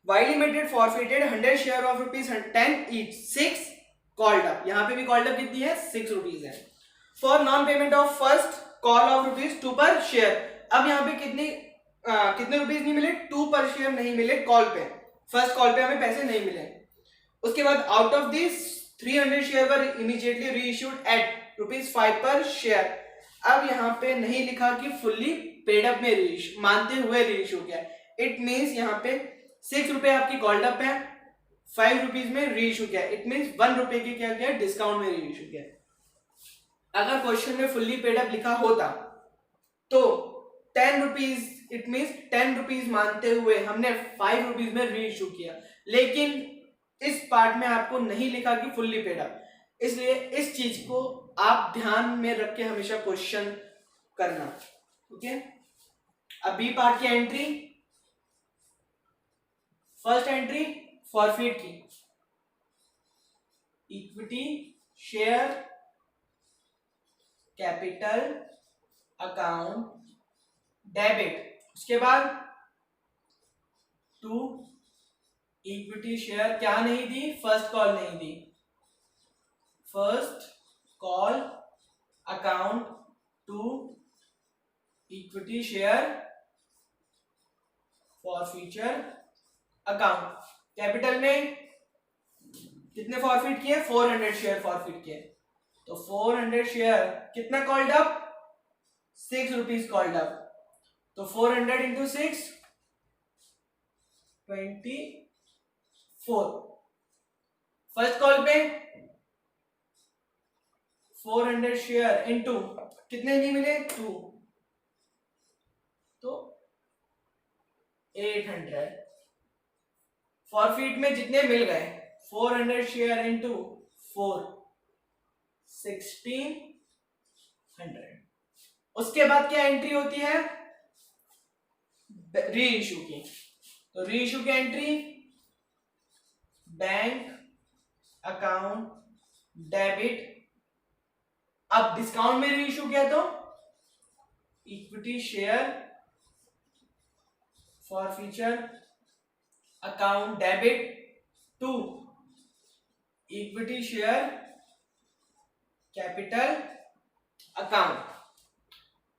Y limited forfeited 100 share of ₹10 each 6 called up. यहाँ पे भी कॉल्ड अप कितनी है? 6 रुपीज है. For non payment of first call of ₹2 पर शेयर. अब यहाँ पे कितने रुपीज नहीं मिले? 2 पर शेयर नहीं मिले कॉल पे. फर्स्ट कॉल पे हमें पैसे नहीं मिले. उसके बाद out of this 300 share were immediately reissued at ₹5 per share. अब यहाँ पे नहीं लिखा कि फुल्ली पेड अप में मानते हुए रीइश्यू किया. इट मीन्स यहाँ पे 6 रुपए आपकी कॉल्ड अप है, 5 रुपीज में रीइश्यू किया. इट मीन्स 1 रुपए के क्या किया? डिस्काउंट में रीइश्यू किया. अगर क्वेश्चन में फुल्ली पेड अप लिखा होता तो 10 रुपीज, इट मीन्स 10 रुपीज मानते हुए हमने 5 रुपीज में रीइश्यू किया. लेकिन इस पार्ट में आपको नहीं लिखा कि फुल्ली पेड अप. इसलिए इस चीज को आप ध्यान में रख के हमेशा क्वेश्चन करना. ओके, अब बी पार्ट की एंट्री. फर्स्ट एंट्री फॉरफिट की, equity share capital account debit. उसके बाद टू इक्विटी शेयर क्या नहीं दी? फर्स्ट कॉल नहीं दी. First call account to equity share forfeiture account. Capital में कितने फॉरफिट किए? 400 शेयर फॉरफिट किए. तो 400 शेयर कितना called up? 6 rupees called up. तो 400 इंटू 6, 24. फर्स्ट कॉल पे 400 शेयर इंटू कितने नहीं मिले? 2. तो 800. फॉरफिट में जितने मिल गए 400 शेयर इंटू 4, 1600। उसके बाद क्या एंट्री होती है, री इशू की। तो री इशू की एंट्री, बैंक अकाउंट डेबिट, अब डिस्काउंट में री इशू किया तो equity share forfeiture account debit to equity share capital account.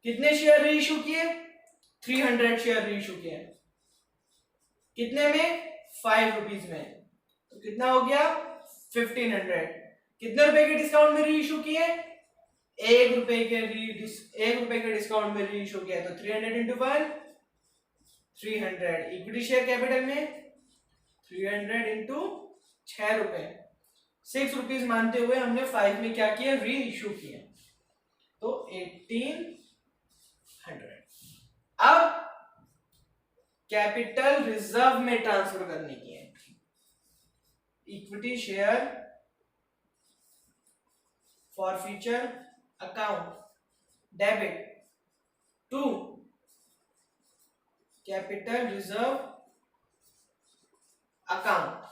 कितने शेयर री इशू किए, 300 शेयर री इशू किए। कितने में, 5 रुपीज में। तो कितना हो गया, 1500। कितने रुपए के डिस्काउंट में री इशू किए, 1 रुपए के डिस्काउंट में री इशू किया। तो 300 इंटू 1 300। इक्विटी शेयर कैपिटल में 300 इंटू 6 रुपए, 6 रुपीज मानते हुए हमने 5 में क्या किया, री इशू किया। तो 1800। अब कैपिटल रिजर्व में ट्रांसफर करने की है। Equity share forfeiture account debit to capital reserve account.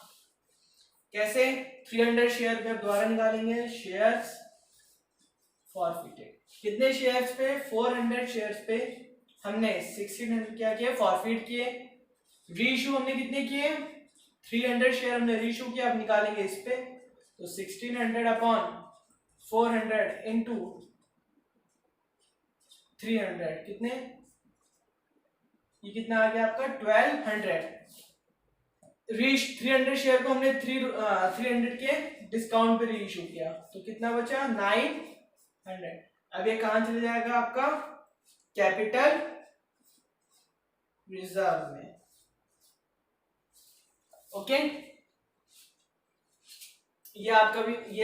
कैसे, 300 शेयर पे द्वारा निकालेंगे, शेयर्स फॉरफिटेड। कितने शेयर्स पे, 400 शेयर्स पे हमने 1600 क्या किया, फॉरफिट किए। री इशू हमने कितने किए, 300 शेयर हमने री इशू किया। अब निकालेंगे इस पे, तो 1600 अपॉन 400 इंटू 300, कितने, ये कितना आ गया आपका 1200। 300 शेयर को हमने 300 के डिस्काउंट पे री इशू किया, तो कितना बचा 900। अब ये कहां चले जाएगा आपका, कैपिटल रिजर्व में। ओके, ये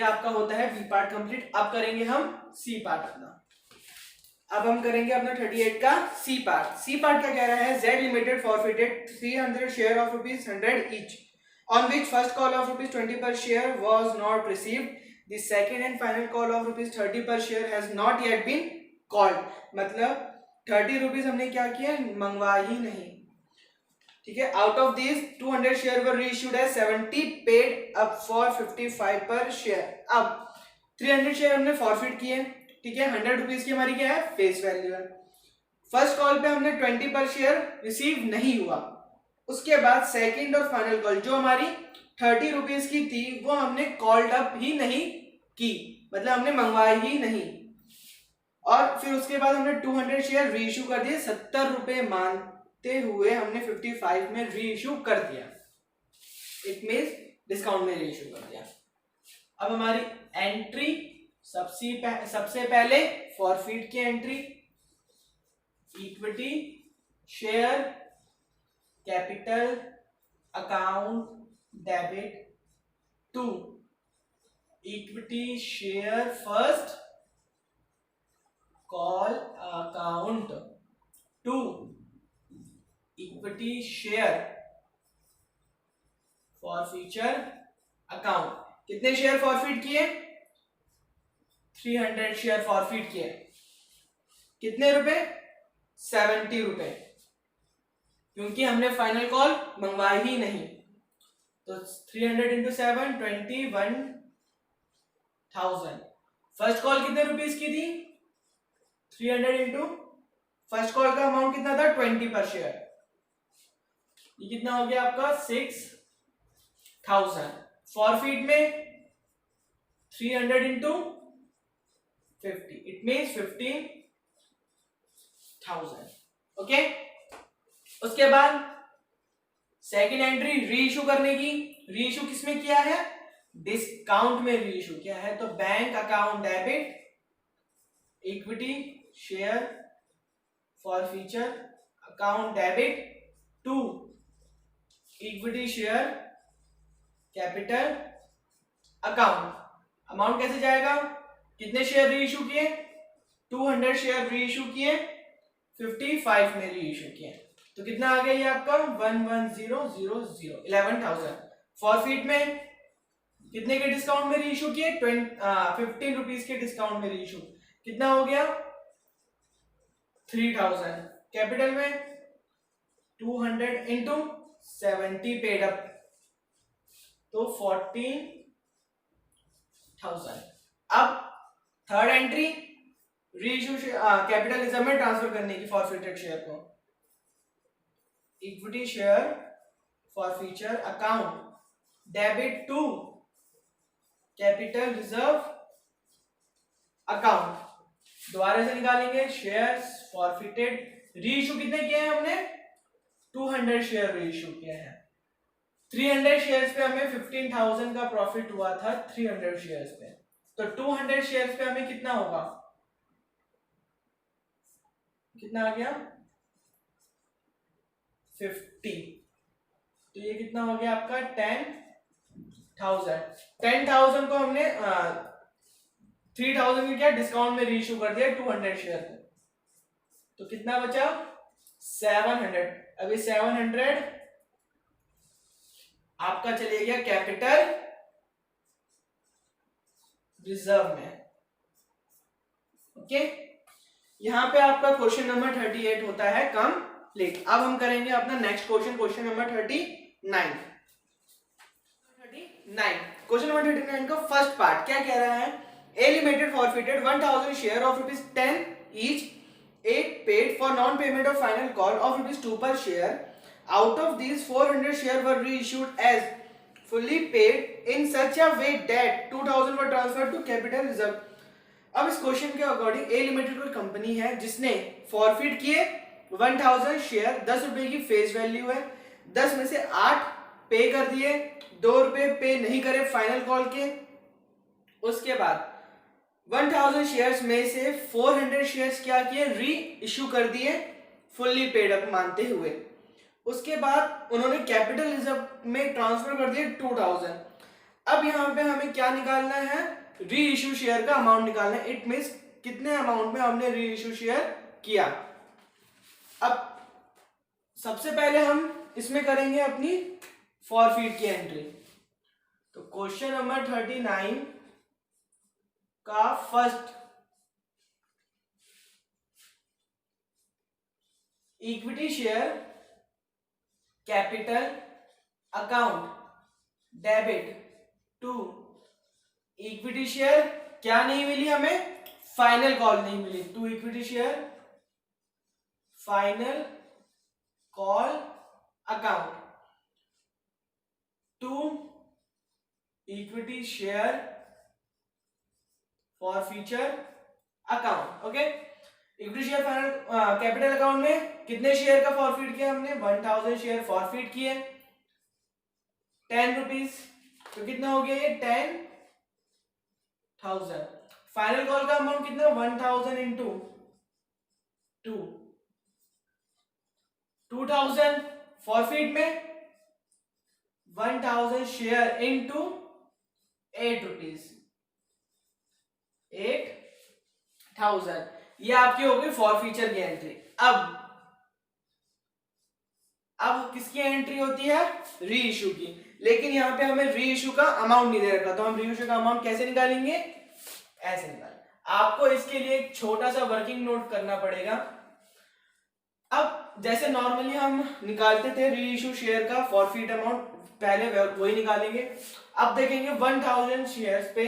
आपका होता है बी पार्ट कंप्लीट। अब करेंगे हम सी पार्ट अपना। अब हम करेंगे अपना 38 का सी पार्ट। सी पार्ट क्या कह रहा है, Z limited forfeited 300 share of ₹100 each on which first call of ₹20 per share was not received. The second and final call of ₹30 per share has not yet been called. मतलब 30 rupees हमने क्या किया, मंगवा ही नहीं। ठीक है, out of this 200 share were reissued as 70 paid up for 55 per share. अब 300 share हमने फॉरफिट किए, ठीक है, 100 रुपीज की हमारी क्या है, फेस वैल्यू है। फर्स्ट कॉल पे हमने 20 पर शेयर रिसीव नहीं हुआ। उसके बाद सेकंड और फाइनल कॉल जो हमारी 30 रुपीज की थी वो हमने कॉल्ड अप ही नहीं की, मतलब हमने मंगवाई ही नहीं। और फिर उसके बाद हमने 200 शेयर री इशू कर दिए, 70 रुपए मानते हुए हमने 55 में री इशू कर दिया। इट मींस डिस्काउंट में री इशू कर दिया। अब हमारी एंट्री, सबसे पहले फॉरफिट की entry, equity share capital account debit to equity share first call account to equity share forfeiture account. कितने शेयर फॉरफिट किए, 300 शेयर फॉरफिट किए। कितने रुपए, 70 रुपए, क्योंकि हमने फाइनल कॉल मंगवाई ही नहीं। तो 300 इंटू 7 21,000। फर्स्ट कॉल कितने रुपीस की थी, 300 इंटू फर्स्ट कॉल का अमाउंट कितना था, 20 पर शेयर। ये कितना हो गया आपका 6,000। फॉरफिट में 300 इंटू 50, इट मीन्स 15,000। ओके, उसके बाद सेकंड एंट्री री इशू करने की। री इशू किसमें किया है, डिस्काउंट में री इशू किया है। तो bank account debit equity share forfeiture account debit to equity share capital account. Amount कैसे जाएगा, कितने शेयर री इशू किए, 200 शेयर री इशू किए, 55 में री इशू किए। तो कितना आ गया ये आपका 11,000, 11,000। फॉरफिट में कितने के डिस्काउंट में रीइशू किए? 15 रुपीज के डिस्काउंट में रीइशू। कितना हो गया? 3000। कैपिटल में 200 इंटू 70 पेड अप, तो 14,000। अब third entry reissue capital reserve में ट्रांसफर करने की फॉरफिटेड शेयर को। Equity share forfeiture account debit to capital reserve account. दोबारा से निकालेंगे। शेयर्स फॉरफिटेड, रीइशू कितने किए हैं हमने? 200 शेयर रीइशू किए हैं। 300 शेयर्स पे हमें 15,000 का प्रॉफिट हुआ था 300 शेयर्स पे, तो 200 शेयर्स पे हमें कितना होगा? कितना आ गया? 50। तो ये कितना हो गया आपका? 10,000। 10,000 को हमने 3,000 की क्या डिस्काउंट में रीइशू कर दिया 200 शेयर को, तो कितना बचा? 700। अभी 700 आपका चले गया कैपिटल रिजर्व में। ओके, यहां पे आपका क्वेश्चन नंबर 38 होता है कंप्लीट। अब हम करेंगे अपना next question, question number 39। Question number 39 का फर्स्ट पार्ट क्या कह रहा है? A Limited forfeited 1,000 share of ₹10 each, 8 paid for non-payment of final call of ₹2 per share. Out of these, 400 shares were reissued as fully paid in such a way that 2,000 were transferred to capital reserve. अब इस question के according ए limited कोई company है जिसने forfeit किए 1000 share, 10 रुपए की face value है, 10 में से 8 पे कर दिए, 2 रुपए पे नहीं करे फाइनल कॉल के। उसके बाद 1000 शेयर्स में से 400 शेयर्स क्या किए? री इश्यू कर दिए फुल्ली पेड अप मानते हुए। उसके बाद उन्होंने कैपिटल रिजर्व में ट्रांसफर कर दिए 2000। अब यहां पे हमें क्या निकालना है? री इश्यू शेयर का अमाउंट निकालना है। इट मींस कितने अमाउंट में हमने री इश्यू शेयर किया। अब सबसे पहले हम इसमें करेंगे अपनी फॉरफिट की एंट्री। तो क्वेश्चन नंबर 39 का first, equity share capital account debit to equity share, क्या नहीं मिली हमें? फाइनल कॉल नहीं मिली। To equity share final call account, to equity share forfeiture account. Okay, equity share final capital account में कितने शेयर का फॉरफिट किया हमने? 1000 शेयर फॉरफिट किए 10 रुपीज, तो कितना हो गया ये? 10,000। फाइनल कॉल का अमाउंट कितना? 1000 इंटू 2, 2000। फॉरफिट में 1000 शेयर इंटू 8 रुपीज, 8,000। ये आपकी हो गई फॉरफीचर की एंट्री। अब किसकी एंट्री होती है? री इश्यू की। लेकिन यहां पे हमें री इश्यू का अमाउंट नहीं दे रखा, तो हम री इश्यू का अमाउंट कैसे निकालेंगे? ऐसे निकालेंगे। आपको इसके लिए एक छोटा सा वर्किंग नोट करना पड़ेगा। अब जैसे नॉर्मली हम निकालते थे री इश्यू शेयर का फॉरफिट अमाउंट, पहले वही निकालेंगे। अब देखेंगे 1000 शेयर्स पे,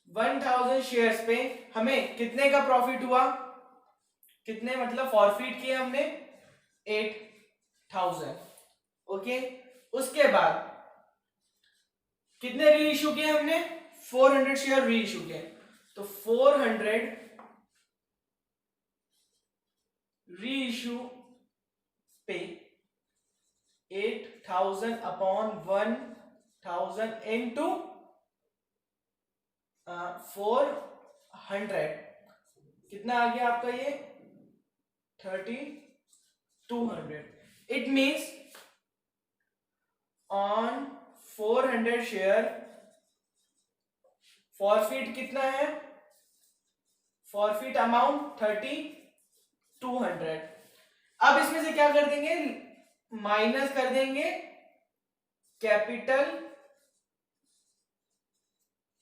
1000 शेयर्स पे हमें कितने का प्रॉफिट हुआ? कितने मतलब फॉरफिट किए हमने? 8,000। ओके, उसके बाद कितने री इश्यू किए हमने? 400 शेयर री इश्यू किए, तो 400 री इश्यू पे 8,000 अपॉन 1000 इंटू 400, कितना आ गया आपका ये? 3200। It means on 400 share forfeit कितना है? Forfeit amount 3200। अब इसमें से क्या कर देंगे? माइनस कर देंगे कैपिटल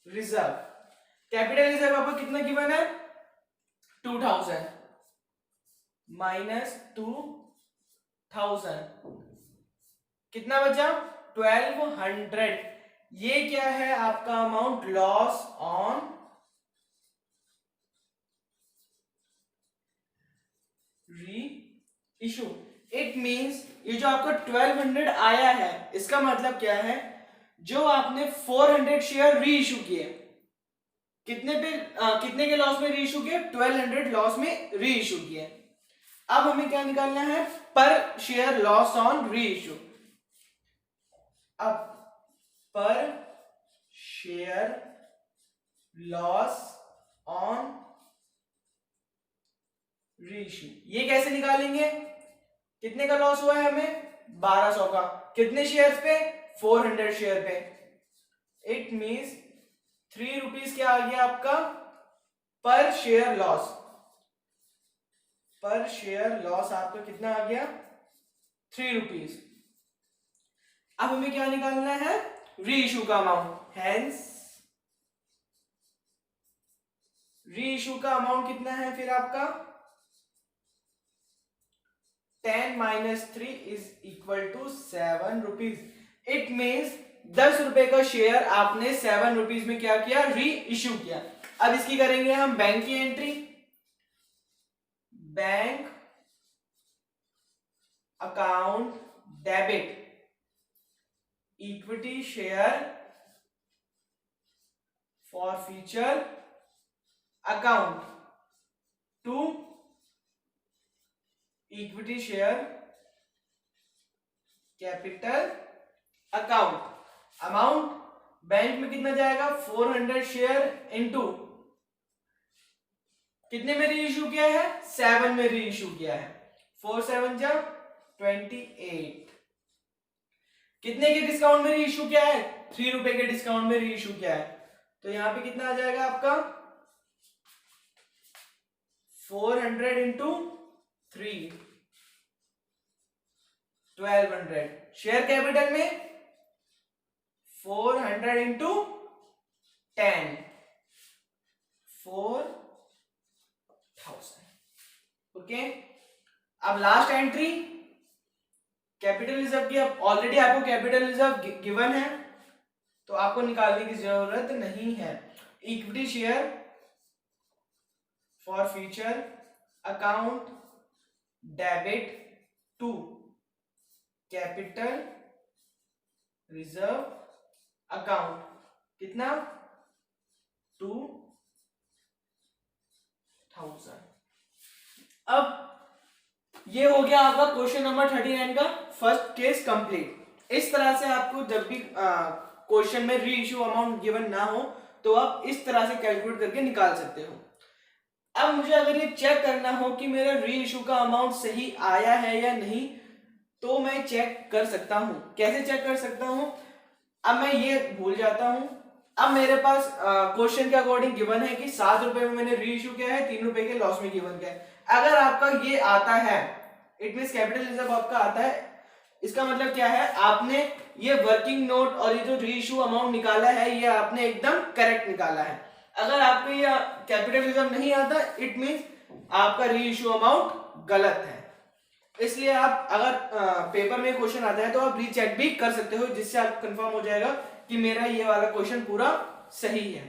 रिजर्व। कैपिटल रिजर्व आपको कितना गिवन है? 2000 माइनस 2000 कितना बचा? 1200। ये क्या है आपका अमाउंट? लॉस ऑन री इशू। इट मींस ये जो आपका 1200 आया है, इसका मतलब क्या है? जो आपने 400 शेयर री इशू किए, कितने पे कितने के लॉस में री इशू किए? 1200 लॉस में री इशू किए। अब हमें क्या निकालना है? पर शेयर लॉस ऑन री इशू। अब पर शेयर लॉस ऑन री इशू ये कैसे निकालेंगे? कितने का लॉस हुआ है हमें? 1200 का। कितने शेयर्स पे? 400 शेयर पे। इट मींस 3 रुपीज क्या आ गया आपका? पर शेयर लॉस। पर शेयर लॉस आपका कितना आ गया? 3 रुपीज। अब हमें क्या निकालना है? री इशू का अमाउंट। हेंस री इशू का अमाउंट कितना है फिर आपका? 10 minus 3 is equal to 7 rupees. It means 10 रुपए का शेयर आपने 7 रुपीज में क्या किया? री इश्यू किया। अब इसकी करेंगे हम बैंक की entry. Bank account debit equity share forfeiture account to equity share capital account. Amount bank में कितना जाएगा? 400 शेयर इनटू कितने में री इशू किया है? 7 में री इशू किया है। 4 7 जा 28। कितने के डिस्काउंट में री इशू किया है? 3 रुपए के डिस्काउंट में री इशू किया है। तो यहां पे कितना आ जाएगा आपका? 400 इंटू 3 1200। शेयर कैपिटल में 400 इंटू 10 4000। ओके। अब लास्ट एंट्री कैपिटल रिजर्व की। अब ऑलरेडी आपको कैपिटल रिजर्व गिवन है तो आपको निकालने की जरूरत नहीं है। Equity share forfeiture account debit to capital reserve account कितना? 2000। अब ये हो गया आपका क्वेश्चन नंबर 39 का फर्स्ट केस कंप्लीट। इस तरह से आपको जब भी क्वेश्चन में री इशू अमाउंट गिवन ना हो तो आप इस तरह से कैलकुलेट करके निकाल सकते हो। अब मुझे अगर ये चेक करना हो कि मेरा री इशू का अमाउंट सही आया है या नहीं, तो मैं चेक कर सकता हूं। कैसे चेक कर सकता हूं? अब मैं ये भूल जाता हूं। अब मेरे पास क्वेश्चन के अकॉर्डिंग गिवन है कि 7 रुपए में मैंने री इशू किया है, 3 रुपए के लॉस में गिवन किया है। अगर आपका ये आता है, इट मींस कैपिटल रिजर्व आपका आता है, इसका मतलब क्या है? आपने ये वर्किंग नोट और ये जो री इशू अमाउंट निकाला है ये आपने एकदम करेक्ट निकाला है। अगर आपको ये कैपिटल रिजर्व नहीं आता, इट मींस आपका री इशू अमाउंट गलत है। इसलिए आप अगर पेपर में क्वेश्चन आता है तो आप रीचेक भी कर सकते हो, जिससे आपको कंफर्म हो जाएगा कि मेरा ये वाला क्वेश्चन पूरा सही है।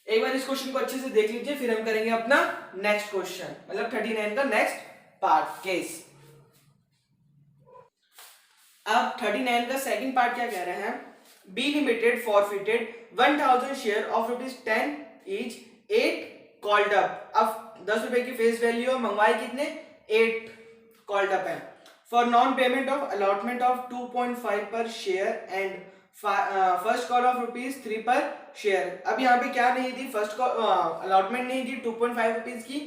एक बार इस क्वेश्चन को अच्छे से देख लीजिए, फिर हम करेंगे अपना नेक्स्ट क्वेश्चन, मतलब 39 का नेक्स्ट पार्ट केस। अब 39 का सेकंड पार्ट क्या कह रहे हैं? B limited forfeited 1000 share of ₹10 each 8 called up. अब 10 रुपए की फेस वैल्यू मंगवाए कितने? 8 कॉल्ड अप है for non payment of allotment of 2.5 per share and first call of ₹3 per share. अब यहाँ पे क्या नहीं दी? फर्स्ट कॉल अलॉटमेंट नहीं दी 2.5 रुपीज की,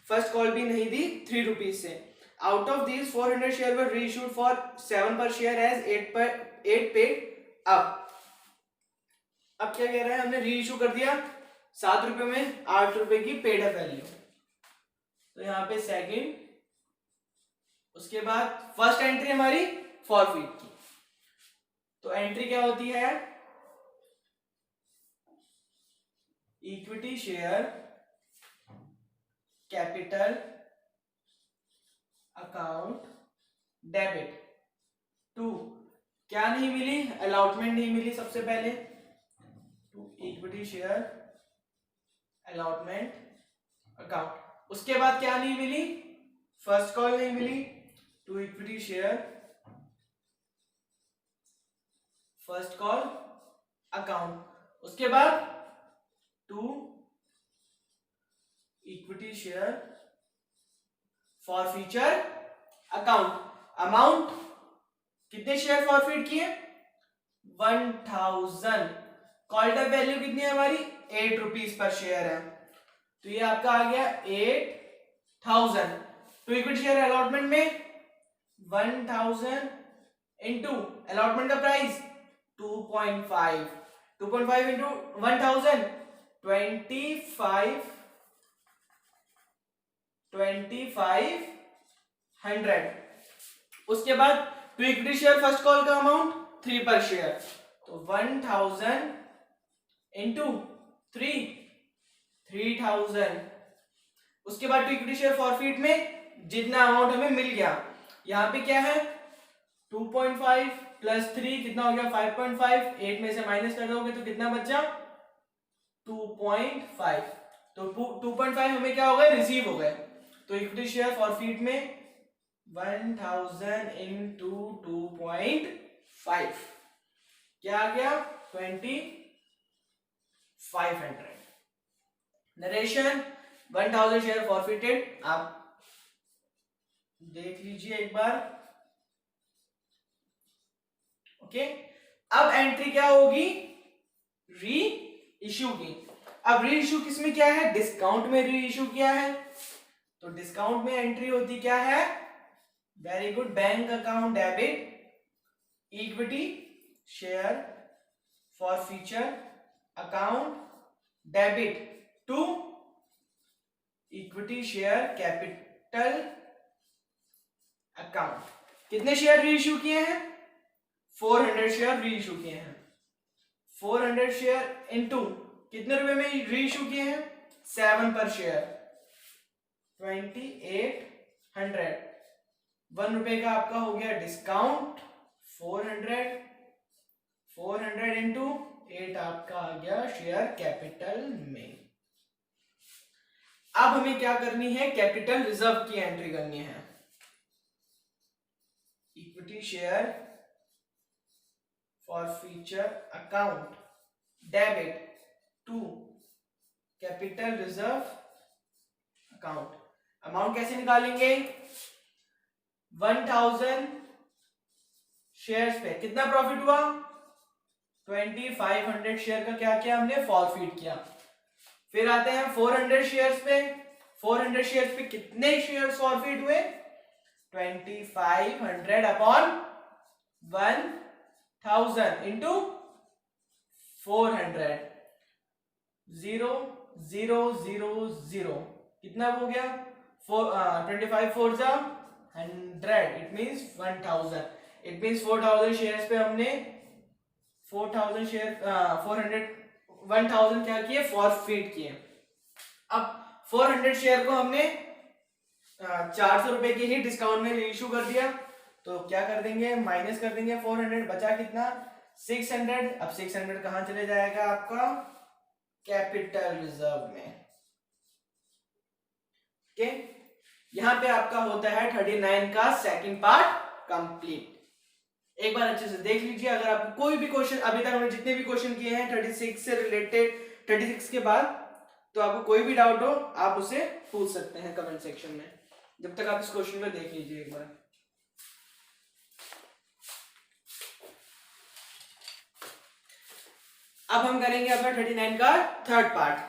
फर्स्ट कॉल भी नहीं दी 3 रुपीज से। Out of these 400 share were reissued for 7 पर शेयर एज 8 पेड अप। अब क्या कह रहा है? हमने री इशू कर दिया 7 रुपए में 8 रुपए की पेड अप वैल्यू। तो यहाँ पे सेकंड, उसके बाद फर्स्ट एंट्री हमारी फॉरफिट की। तो एंट्री क्या होती है, equity share capital account debit to, क्या नहीं मिली, अलॉटमेंट नहीं मिली सबसे पहले, to equity share allotment account. उसके बाद क्या नहीं मिली, फर्स्ट कॉल नहीं मिली, to equity share first call account. उसके बाद to equity share forfeiture account. Amount कितने शेयर फॉरफिट किए, 1000। कॉल्ड अप वैल्यू कितनी है हमारी, 8 रुपीज पर शेयर है, तो ये आपका आ गया 8000। टू इक्विटी शेयर अलॉटमेंट में 1000 इंटू अलॉटमेंट का प्राइस 2.5, 2.5 इंटू 1000 2500। उसके बाद to equity share first call का अमाउंट 3 पर शेयर, तो 1000 इंटू 3000। उसके बाद टू इक्विटी शेयर फॉरफिट में जितना अमाउंट हमें मिल गया, यहाँ पे क्या है 2.5 प्लस 3 कितना हो गया 5.5, 8 में से माइनस कर दोगे तो कितना बचा 2.5, तो 2.5 हमें क्या हो गए, रिसीव हो गए। तो इक्विटी शेयर फॉरफिट में 1000 इंटू 2.5 क्या आ गया 2500। नरेशन 1000 शेयर फॉरफिटेड, आप देख लीजिए एक बार। ओके, अब एंट्री क्या होगी, री इश्यू की। अब री इश्यू किसमें क्या है, डिस्काउंट में री इश्यू किया है, तो डिस्काउंट में एंट्री होती क्या है, very good, bank account debit equity share forfeiture account debit to equity share capital account. कितने शेयर री इश्यू किए हैं, 400 शेयर री इश्यू किए हैं। 400 शेयर इनटू कितने रुपए में री इश्यू किए हैं, 7 पर शेयर, 2800। 1 रुपए का आपका हो गया डिस्काउंट, 400 इंटू 8 आपका आ गया शेयर कैपिटल में। अब हमें क्या करनी है, कैपिटल रिजर्व की एंट्री करनी है। Equity share forfeiture account debit to capital reserve account. Amount कैसे निकालेंगे, 1000 शेयर्स पे कितना प्रॉफिट हुआ, 2500 शेयर का क्या किया हमने, फॉरफिट किया। फिर आते हैं 400 शेयर्स पे, 400 शेयर्स पे कितने शेयर्स फॉरफिट हुए, 2500 अपॉन 1000 इंटू 400, 0 0 0 0 कितना हो गया, 25 4 जा 100, it means 1000। It means 4000 shares पे हमने 4000 शेयर 1000 क्या किए, फॉरफिट किए। अब 400 शेयर को हमने 400 रुपए के ही डिस्काउंट में इशू कर दिया, तो क्या कर देंगे, माइनस कर देंगे 400, बचा कितना 600। अब 600 कहां चले जाएगा आपका, कैपिटल रिजर्व में। ओके, यहां पे आपका होता है 39 का सेकंड पार्ट कंप्लीट। एक बार अच्छे से देख लीजिए। अगर आपको कोई भी क्वेश्चन, अभी तक हमने जितने भी क्वेश्चन किए हैं 36 से रिलेटेड, 36 के बाद, तो आपको कोई भी डाउट हो आप उसे पूछ सकते हैं कमेंट सेक्शन में। जब तक आप इस क्वेश्चन को देख लीजिए एक बार। अब हम करेंगे अपना 39 का थर्ड पार्ट।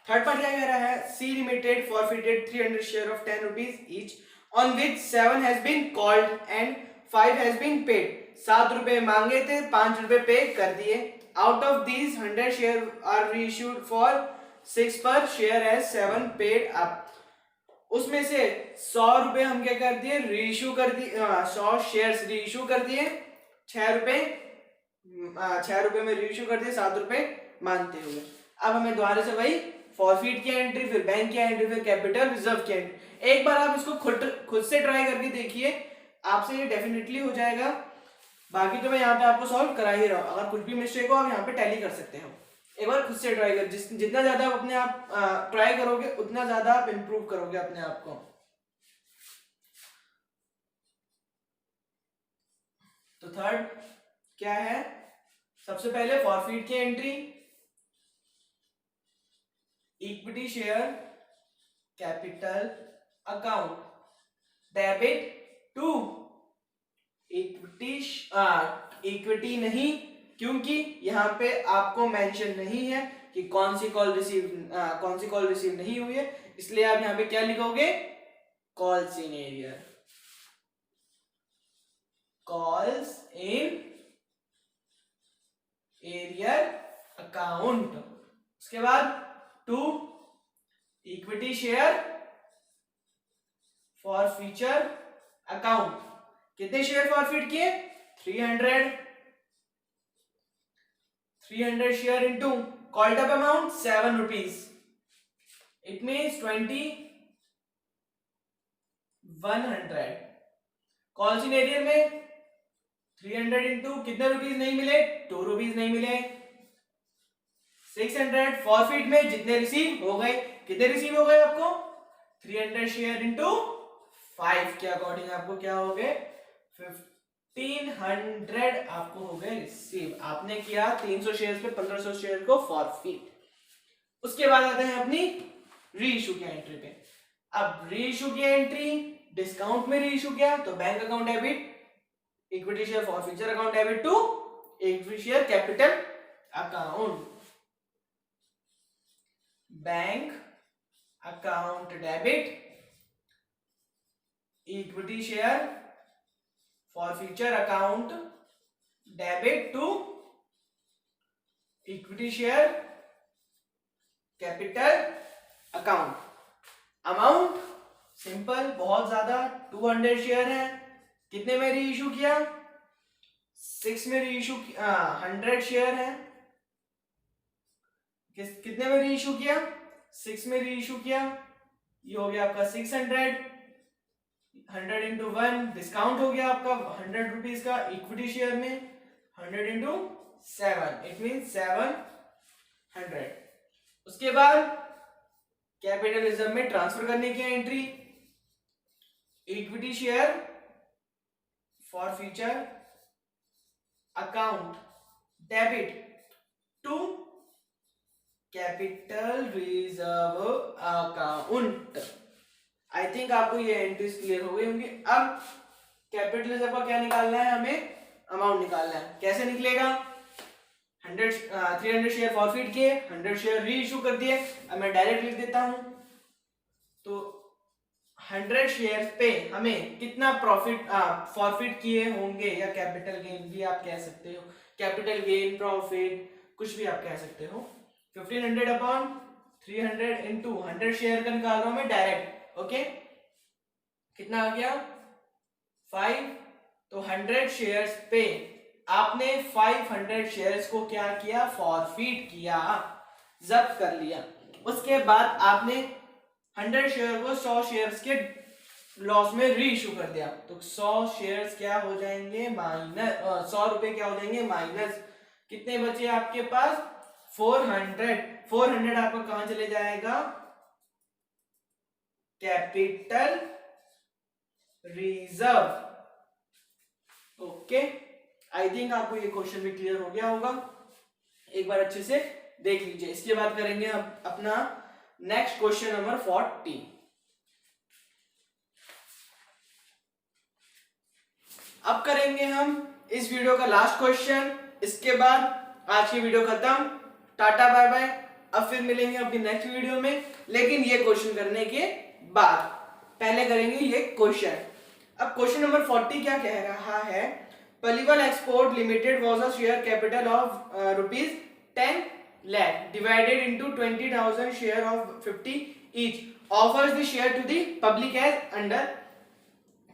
थर्ड पार्ट क्या कह रहा है, C limited forfeited 300 share of 10 rupees each on which 7 has been called and 5 has been paid. 7 रुपए मांगे थे, 5 रुपए पे कर दिए। Out of these 100 share are reissued for 6 per share as 7 paid up. उसमें से 100 रुपए हम क्या कर दिए, रीइश्यू कर दिए, 100 शेयर्स रीइश्यू कर दिए 6 रुपए ₹6 में रीइश्यू कर दिए, ₹7 मानते हुए। अब हमें दोबारा से वही फॉरफिट की एंट्री, फिर बैंक की एंट्री, फिर कैपिटल रिजर्व की एंट्री। एक बार आप इसको खुद से ट्राई करके देखिए, आपसे ये डेफिनेटली हो जाएगा। बाकी तो मैं यहाँ पे आपको सॉल्व करा ही रहा हूँ, अगर कुछ भी मिस्टेक हो आप यहाँ पे टैली कर सकते हो। एक बार खुद से ट्राई कर, जितना ज्यादा आप अपने आप ट्राई करोगे उतना ज्यादा आप इम्प्रूव करोगे अपने आप को। तो थर्ड क्या है, सबसे पहले फॉरफिट की entry, equity share capital account, debit to equity नहीं, क्योंकि यहाँ पे आपको मेंशन नहीं है कि कौन सी कॉल रिसीव नहीं हुई है, इसलिए आप यहाँ पे क्या लिखोगे, calls in arrear, calls in arrear account. उसके बाद to equity share forfeiture account, कितने शेयर फॉरफिट किए, 300 share into called up amount ₹7, it means 2100। Calls in arrear में 300 इंटू कितने रुपीज नहीं मिले, ₹2 नहीं मिले। 600 फॉरफिट में जितने रिसीव हो गए, कितने रिसीव हो गए आपको, 300 शेयर इंटू 5 के अकॉर्डिंग आपको क्या हो गए, 1500 आपको हो गए रिसीव। आपने किया 300 शेयर पे 1500 शेयर को फॉरफिट। उसके बाद आते हैं अपनी रीइश्यू की एंट्री पे। अब रीइश्यू की एंट्री, डिस्काउंट में रीइश्यू किया तो bank account debit, equity share forfeiture account debit to equity share capital account, bank account debit equity share forfeiture account debit to equity share capital account. Amount simple, बहुत ज्यादा, 200 share है, कितने में reissue किया, 6 में reissue, 100 share है, कितने में रीइश्यू किया, 6 में रीइश्यू किया, ये हो गया आपका 600, 100 इंटू 1 डिस्काउंट हो गया आपका ₹100 का, इक्विटी शेयर में 100 इंटू 7, इट मीन 700। उसके बाद कैपिटल रिजर्व में ट्रांसफर करने की entry, equity share forfeiture account debit to capital reserve account. I think आपको ये एंट्रीज क्लियर हो गई होंगी। अब कैपिटल रिजर्व का क्या निकालना है, हमें अमाउंट निकालना है। कैसे निकलेगा, 300 शेयर फॉरफिट किए, 100 शेयर री इशू कर दिए। अब मैं डायरेक्ट लिख देता हूं, तो 100 शेयर पे हमें कितना प्रॉफिट फॉरफिट किए होंगे, या कैपिटल गेन भी आप कह सकते हो, कैपिटल गेन प्रॉफिट कुछ भी आप कह सकते हो। 1500 अपॉन 300 इंटू 100 शेयर का निकाल रहा हूं मैं डायरेक्ट। ओके, कितना आ गया 5। तो 100 शेयर्स पे आपने 500 शेयर्स को क्या किया, फॉरफिट किया, जब्त कर लिया। उसके बाद आपने 100 शेयर को 100 शेयर्स के लॉस में री इशू कर दिया, तो 100 शेयर्स क्या हो जाएंगे माइनस, 100 रुपए क्या हो जाएंगे माइनस। कितने बचे आपके पास 400 आपका कहां चले जाएगा, कैपिटल रिजर्व। ओके, आई थिंक आपको ये क्वेश्चन भी क्लियर हो गया होगा, एक बार अच्छे से देख लीजिए। इसके बाद करेंगे अब अपना नेक्स्ट क्वेश्चन नंबर 40। अब करेंगे हम इस वीडियो का लास्ट क्वेश्चन, इसके बाद आज की वीडियो खत्म, टाटा बाय बाय। अब फिर मिलेंगे अपनी नेक्स्ट वीडियो में, लेकिन ये क्वेश्चन करने के बाद पहले करेंगे ये क्वेश्चन। अब क्वेश्चन नंबर 40 क्या कह रहा है, Paliwal Export Limited was a share capital of ₹10 lakh divided into 20,000 share of 50 each offers the share to the public as under।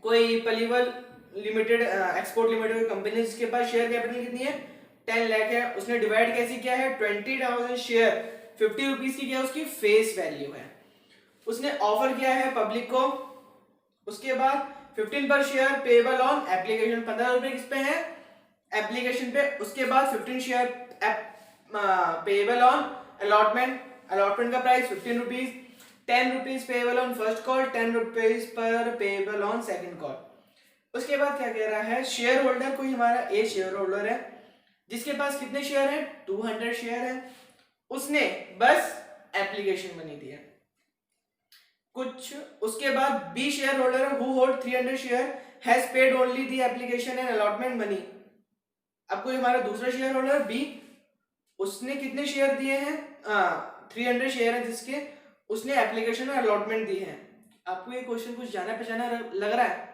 कोई पलीवल लिमिटेड एक्सपोर्ट लिमिटेड कंपनी जिसके पास शेयर कैपिटल कितनी है 10 लाख है, उसने डिवाइड कैसे किया है, 20,000 शेयर 50 रुपीज की क्या उसकी फेस वैल्यू है। उसने ऑफर किया है पब्लिक को, उसके बाद 15 पर शेयर पेएबल ऑन एप्लीकेशन, 15 रुपए किस पे है, एप्लीकेशन पे। उसके बाद 15 share payable on allotment, allotment का price 15 rupees, 10 rupees payable on first call, 10 rupees पर पेएबल ऑन सेकंड कॉल। उसके बाद क्या कह रहा है, शेयर होल्डर कोई हमारा ए शेयर होल्डर है जिसके पास कितने शेयर है, 200 शेयर है, उसने बस एप्लीकेशन मनी दी है कुछ। उसके बाद बी शेयर होल्डर है who hold 300 share has paid only the application and allotment money. अब कोई हमारा दूसरा शेयर होल्डर बी, उसने कितने शेयर दिए हैं, 300 शेयर है जिसके उसने एप्लीकेशन और अलॉटमेंट दी है। आपको ये क्वेश्चन कुछ जाना पहचाना लग रहा है,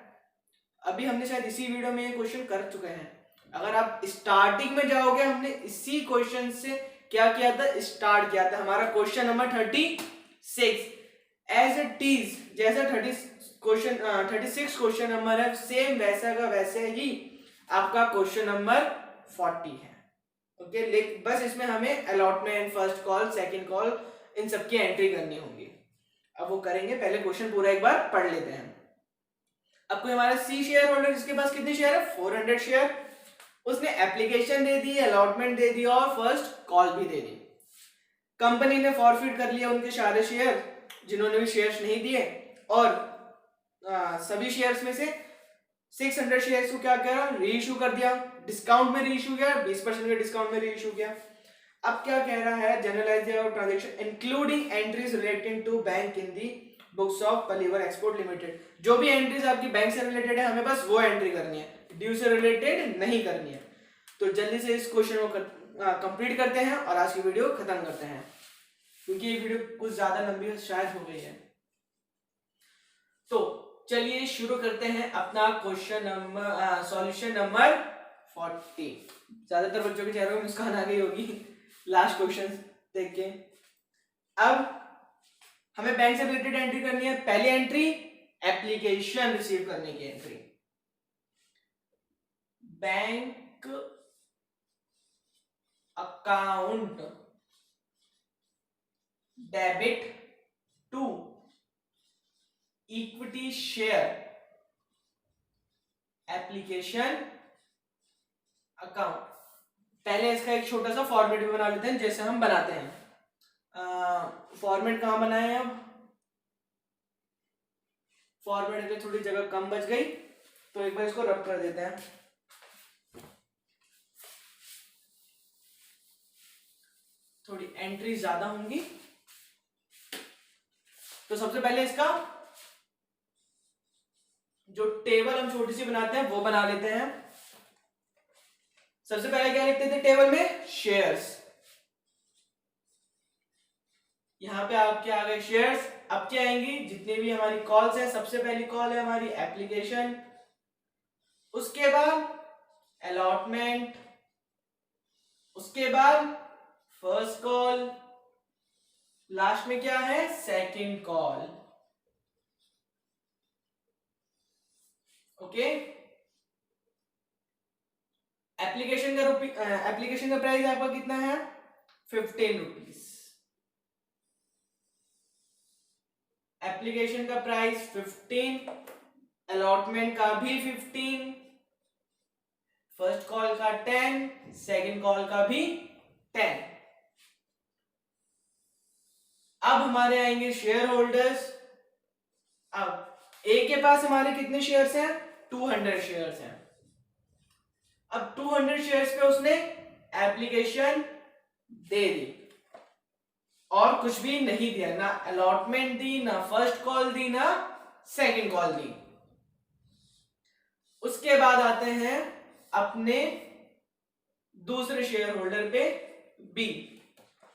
अभी हमने शायद इसी वीडियो में ये क्वेश्चन कर चुके हैं। अगर आप स्टार्टिंग में जाओगे, हमने इसी क्वेश्चन से क्या किया था, स्टार्ट किया था, हमारा question number 36 as it is, जैसा 36 क्वेश्चन नंबर है सेम वैसा का वैसे ही आपका क्वेश्चन नंबर 40 है। ओके, बस इसमें हमें allotment, first call, second call, इन सबकी एंट्री करनी होगी। अब वो करेंगे, पहले क्वेश्चन पूरा एक बार पढ़ लेते हैं। अब कोई हमारा सी शेयर होल्डर जिसके पास कितने शेयर है, 400 शेयर, उसने एप्लीकेशन दे दी, अलॉटमेंट दे दी और फर्स्ट कॉल भी दे दी। कंपनी ने फॉरफिट कर लिया उनके सारे शेयर जिन्होंने भी शेयर्स नहीं दिए, और सभी शेयर्स में से 600 शेयर्स को क्या करा, रीइश्यू कर दिया, डिस्काउंट में रीइश्यू किया, 20% के डिस्काउंट में रीइश्यू किया। अब क्या कह रहा है, journalise transaction including entries relating to bank in the books of Paliwal Export Limited. जो भी एंट्रीज आपकी बैंक से रिलेटेड है हमें बस वो एंट्री करनी है, ड्यू से रिलेटेड नहीं करनी है। तो जल्दी से इस क्वेश्चन को कंप्लीट करते हैं और आज की वीडियो खत्म करते हैं, क्योंकि ये वीडियो कुछ ज्यादा लंबी शायद हो गई है। तो चलिए शुरू करते हैं अपना क्वेश्चन नंबर सॉल्यूशन नंबर 40। ज्यादातर बच्चों के चेहरों में मुस्कान आ गई होगी लास्ट क्वेश्चन देख के। अब हमें बैंक से रिलेटेड एंट्री करनी है। पहली एंट्री एप्लीकेशन रिसीव करने की entry, bank account debit to equity share application account. पहले इसका एक छोटा सा फॉर्मेट भी बना लेते हैं जैसे हम बनाते हैं। फॉर्मेट कहां बनाए हैं, अब फॉर्मेट में थोड़ी जगह कम बच गई तो एक बार इसको रब कर देते हैं। थोड़ी एंट्री ज्यादा होंगी, तो सबसे पहले इसका जो टेबल हम छोटी सी बनाते हैं वो बना लेते हैं। सबसे पहले क्या लिखते थे टेबल में, शेयर्स। यहां पे आपके आ गए शेयर्स। अब क्या आएंगी, जितने भी हमारी कॉल्स हैं, सबसे पहली कॉल है हमारी एप्लीकेशन, उसके बाद अलॉटमेंट, उसके बाद फर्स्ट कॉल, लास्ट में क्या है, सेकंड कॉल। ओके, एप्लीकेशन का प्राइस आपका कितना है, 15 रुपीज। एप्लीकेशन का प्राइस 15, अलॉटमेंट का भी 15, फर्स्ट कॉल का 10, सेकंड कॉल का भी 10। अब हमारे आएंगे शेयर होल्डर्स। अब ए के पास हमारे कितने शेयर्स हैं, 200 शेयर्स हैं। अब 200 शेयर्स पे उसने एप्लीकेशन दे दी और कुछ भी नहीं दिया, ना अलॉटमेंट दी, ना फर्स्ट कॉल दी, ना सेकंड कॉल दी। उसके बाद आते हैं अपने दूसरे शेयर होल्डर पे, बी।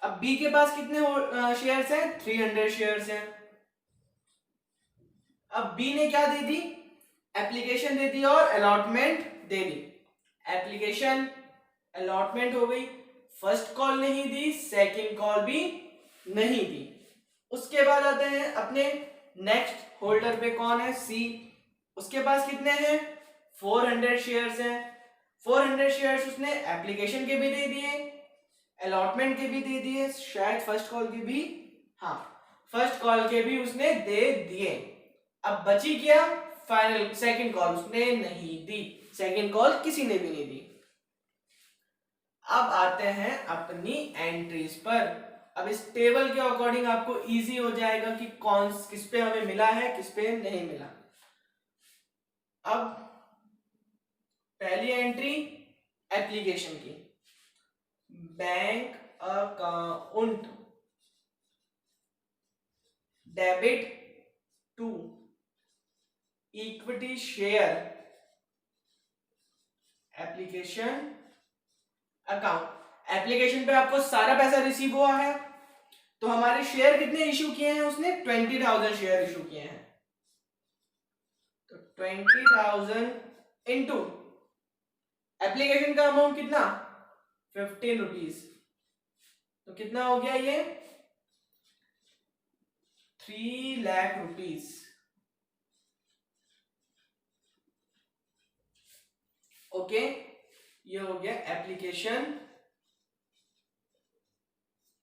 अब बी के पास कितने शेयर्स हैं, 300 शेयर्स हैं। अब बी ने क्या दे दी, एप्लीकेशन दे दी और अलॉटमेंट दे दी। एप्लीकेशन अलॉटमेंट हो गई, फर्स्ट कॉल नहीं दी, सेकंड कॉल भी नहीं दी। उसके बाद आते हैं अपने नेक्स्ट होल्डर पे, कौन है, सी। उसके पास कितने हैं, 400 शेयर्स हैं। 400 शेयर्स उसने एप्लीकेशन के भी दे दिए, अलॉटमेंट के भी दे दिए, शायद फर्स्ट कॉल के भी, हाँ फर्स्ट कॉल के भी उसने दे दिए। अब बची क्या, फाइनल सेकंड कॉल उसने नहीं दी, सेकंड कॉल किसी ने भी नहीं दी। अब आते हैं अपनी एंट्रीज पर। अब इस टेबल के अकॉर्डिंग आपको इजी हो जाएगा कि कौन किस पे हमें मिला है किस पे नहीं मिला। अब पहली एंट्री एप्लीकेशन की, bank account debit to equity share application account. Application पे आपको सारा पैसा रिसीव हुआ है, तो हमारे शेयर कितने इशू किए हैं उसने, 20,000 शेयर इशू किए हैं। तो 20,000 इंटू एप्लीकेशन का अमाउंट कितना, 15 रुपीज, तो कितना हो गया ये 3 लाख रुपीज। ओके, ये हो गया एप्लीकेशन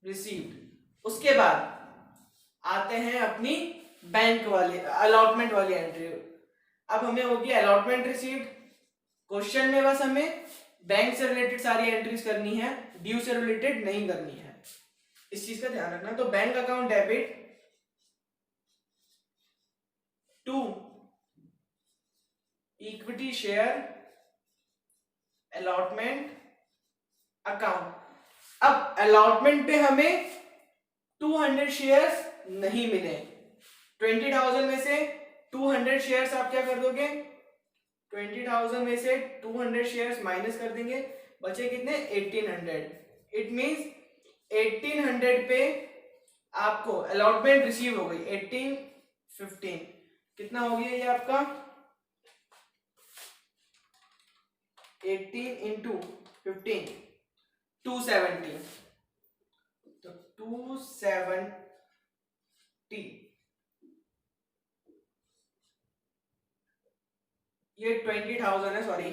रिसीव्ड। उसके बाद आते हैं अपनी बैंक वाली अलॉटमेंट वाली एंट्री। अब हमें होगी अलॉटमेंट रिसीव्ड। क्वेश्चन में बस हमें बैंक से रिलेटेड सारी एंट्रीज करनी है, ड्यू से रिलेटेड नहीं करनी है, इस चीज का ध्यान रखना। तो bank account debit to equity share allotment account. अब अलॉटमेंट पे हमें 200 शेयर्स नहीं मिले, 20,000 में से 200 शेयर्स आप क्या कर दोगे, 20,000 में से 200 शेयर्स माइनस कर देंगे, बचे कितने 1800। इट मींस 1800 पे आपको अलॉटमेंट रिसीव हो गई, 1815 कितना हो गया ये आपका 18 इंटू 15 270, तो 270 ये 20,000 है, सॉरी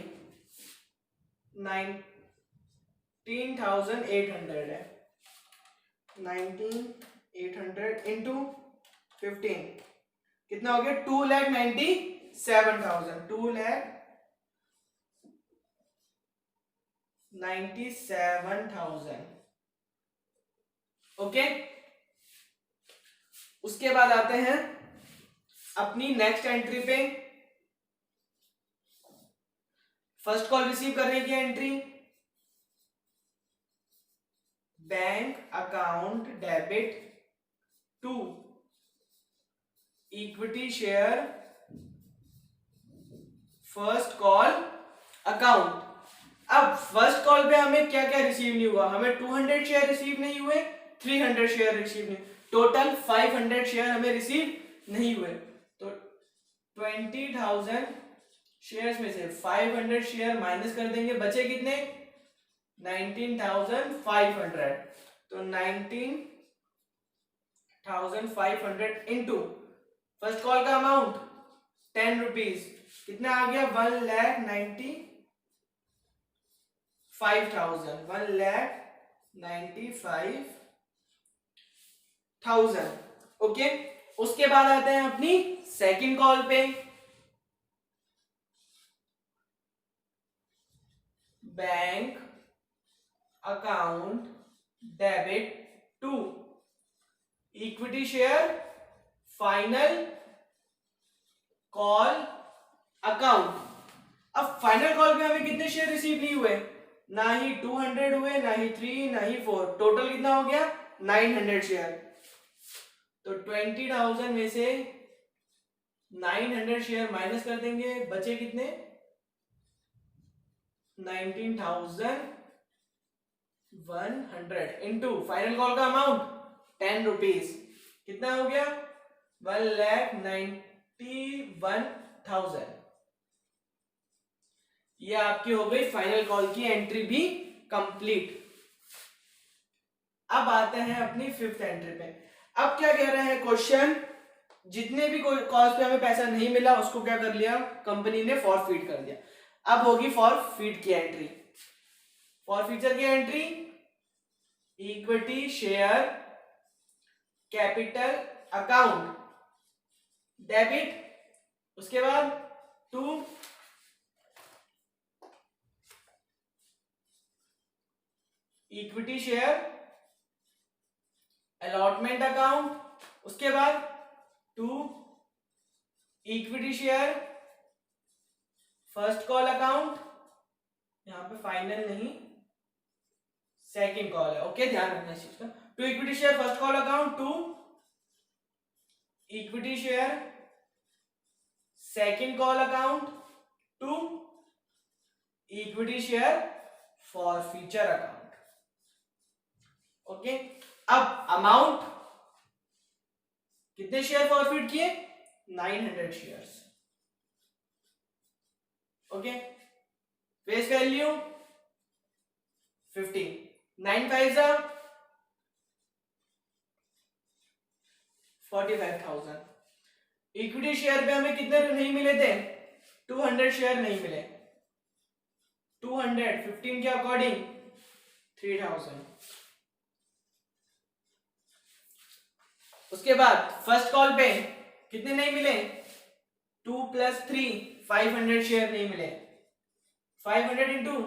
19,800 है, 19,800 इंटू 15 कितना हो गया 2,97,000, 2,97,000। ओके, उसके बाद आते हैं अपनी नेक्स्ट एंट्री पे, फर्स्ट कॉल रिसीव करने की entry, bank account debit to equity share first call account. अब फर्स्ट कॉल पे हमें क्या क्या रिसीव नहीं हुआ, हमें 200 शेयर रिसीव नहीं हुए, 300 शेयर रिसीव नहीं, टोटल 500 शेयर हमें रिसीव नहीं हुए। तो 20,000 शेयर्स में से 500 शेयर माइनस कर देंगे, बचे कितने 19,500। तो 19,500 इंटू फर्स्ट कॉल का अमाउंट 10 रुपीज, कितना आ गया 1,95,000, 1,95,000। ओके, उसके बाद आते हैं अपनी सेकंड कॉल पे, bank account debit to equity share final call account. अब फाइनल कॉल पे हमें कितने शेयर रिसीव नहीं हुए, ना ही 200 हुए, ना ही 3, ना ही 4, टोटल कितना हो गया 900 शेयर। तो 20,000 में से 900 शेयर माइनस कर देंगे, बचे कितने 19,100 इंटू फाइनल कॉल का अमाउंट 10 रुपीज, कितना हो गया 1,91,000। ये आपकी हो गई फाइनल कॉल की एंट्री भी कंप्लीट। अब आते हैं अपनी फिफ्थ एंट्री पे। अब क्या कह रहा है क्वेश्चन, जितने भी कॉल्स पे हमें पैसा नहीं मिला उसको क्या कर लिया कंपनी ने फॉरफिट कर दिया। अब होगी फॉर फीड की एंट्री। फॉर फ्यूचर की entry equity share capital account debit, उसके बाद to equity share allotment account, उसके बाद to equity share first call account, यहां पे फाइनल नहीं सेकंड कॉल है, ओके ध्यान रखना इस चीज का। To equity share first call account, to equity share second call account, to equity share forfeiture account, okay. अब अमाउंट कितने शेयर फॉरफिट किए? 900 शेयर्स, ओके। Face value 50, 9 5 45,000। इक्विटी शेयर पे हमें कितने नहीं मिले थे? 200 शेयर नहीं मिले। 200 15 के अकॉर्डिंग 3000। उसके बाद फर्स्ट कॉल पे कितने नहीं मिले? 2 + 3 500 शेयर नहीं मिले। 500 इंटू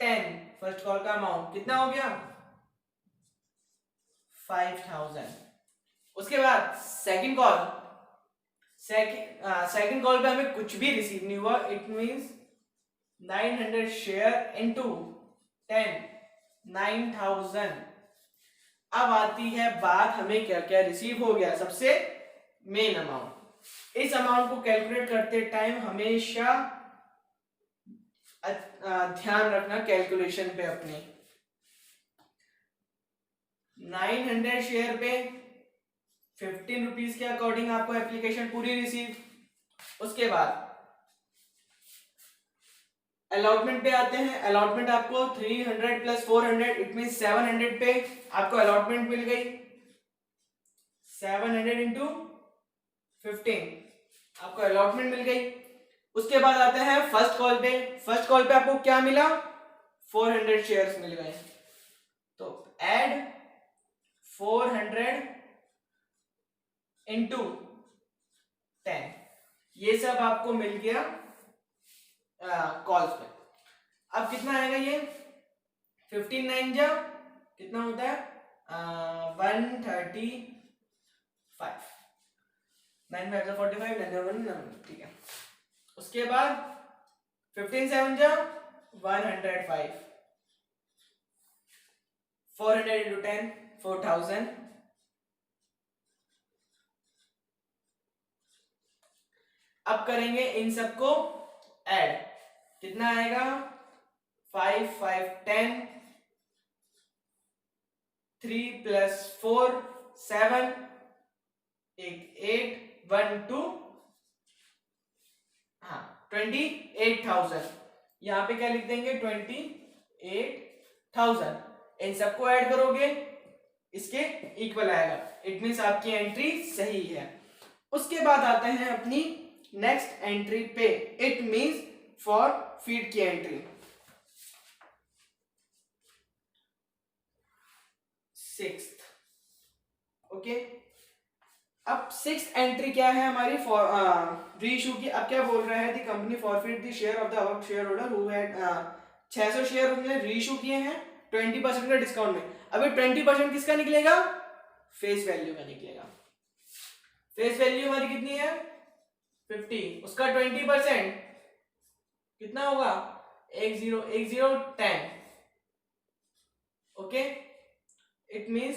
10 फर्स्ट कॉल का अमाउंट कितना हो गया? 5000। उसके बाद सेकंड कॉल, सेकंड कॉल पे हमें कुछ भी रिसीव नहीं हुआ, इट मींस 900 शेयर इंटू 10 9000। अब आती है बात हमें क्या क्या रिसीव हो गया, सबसे मेन अमाउंट। इस अमाउंट को कैलकुलेट करते टाइम हमेशा ध्यान रखना कैलकुलेशन पे अपने। 900 शेयर पे 15 रुपीज के अकॉर्डिंग आपको एप्लीकेशन पूरी रिसीव। उसके बाद अलॉटमेंट पे आते हैं। अलॉटमेंट आपको 300 + 400 इट मीन 700 पे आपको अलॉटमेंट मिल गई। 700 इंटू 15 आपको अलॉटमेंट मिल गई। उसके बाद आते हैं फर्स्ट कॉल पे। फर्स्ट कॉल पे आपको क्या मिला? 400 शेयर्स मिल गए। तो ऐड 400 इंटू 10, ये सब आपको मिल गया कॉल्स पे। अब कितना आएगा ये? 15 9 जा कितना होता है? 135। 9 5 45 9 ठीक है। उसके बाद 15 7 जा 105। 400 इंटू 10 4000। अब करेंगे इन सबको ऐड, कितना आएगा? 5 5 10 3 + 4 7 8 1 2 हाँ 28,000। यहां पे क्या लिख देंगे? 28,000। इन सबको ऐड करोगे इसके इक्वल आएगा, इट मींस आपकी एंट्री सही है। उसके बाद आते हैं अपनी नेक्स्ट एंट्री पे, इट मींस फॉर फीड की एंट्री। 6th, okay. अब 6th एंट्री क्या है हमारी? फॉर री इशू की। अब क्या बोल रहा है? The company forfeit the share of the above share holder who had 600 share उन्होंने री इशू किए हैं 20% का डिस्काउंट में। अभी 20% किसका निकलेगा? फेस वैल्यू का निकलेगा। फेस वैल्यू हमारी कितनी है? 50, उसका 20% कितना होगा? 10 ओके। इट मींस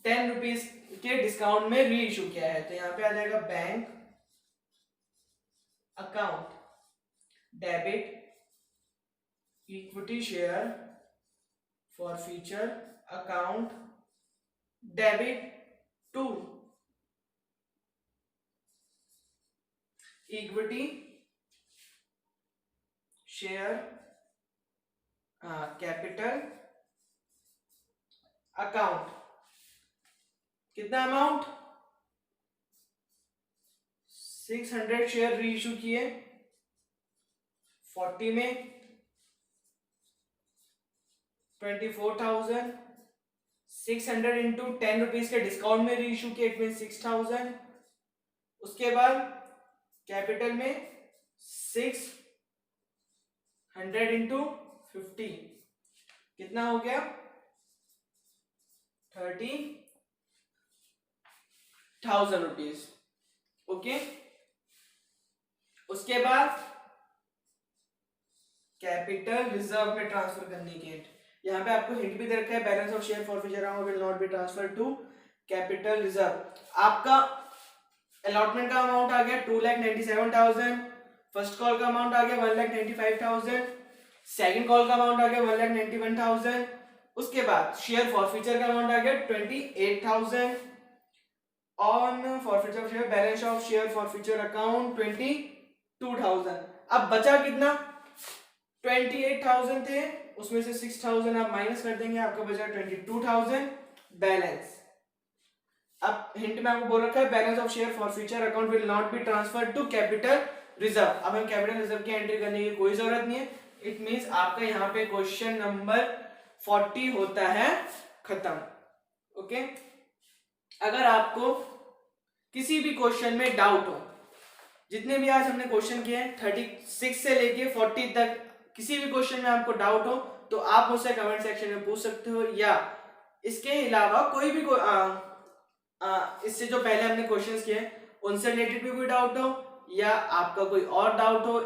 10 रुपीज के डिस्काउंट में री इशू किया है। तो यहां पे आ जाएगा bank account debit equity share forfeiture account debit to equity share capital account. कितना अमाउंट? 600 शेयर री इशू किए 40 में 24,000, 600 इंटू 10 रुपीज के डिस्काउंट में रीइश्यू किया, इट मीन 6,000। उसके बाद कैपिटल में 600 इंटू 50 कितना हो गया 30,000 रुपीज। ओके, उसके बाद कैपिटल रिजर्व में ट्रांसफर करने के यहाँ पे आपको हिंट भी दे रखा है, balance of share forfeiture amount will not be transfer to capital reserve. आपका अलॉटमेंट का अमाउंट आ गया 2,97,000, फर्स्ट कॉल का अमाउंट आ गया 1,95,000, सेकंड कॉल का अमाउंट आ गया 1,91,000, उसके बाद शेयर फॉरफीचर का अमाउंट आ गया 28,000, on forfeiture of share balance of share forfeiture account 22,000। अब बचा कितना 28,000 थे, उसमें से 6,000 आप माइनस कर देंगे, आपका बचा 22,000 बैलेंस। अब हिंट में आपको बोल रखा है balance of share forfeiture account will not be transferred to capital reserve. अब हम कैपिटल रिजर्व की एंट्री करने की कोई जरूरत नहीं है, इट मींस आपका यहाँ पे क्वेश्चन नंबर 40 होता है खत्म। ओके, अगर आपको किसी भी क्वेश्चन में डाउट हो, जितने भी आज हमने क्वेश्चन किए हैं 36 से लेके 40 तक, किसी भी क्वेश्चन में आपको डाउट हो तो आप मुझसे कमेंट सेक्शन में पूछ सकते हो, या इसके अलावा कोई भी इससे जो पहले हमने क्वेश्चंस किए उनसे रिलेटेड भी कोई डाउट हो, या आपका कोई और डाउट हो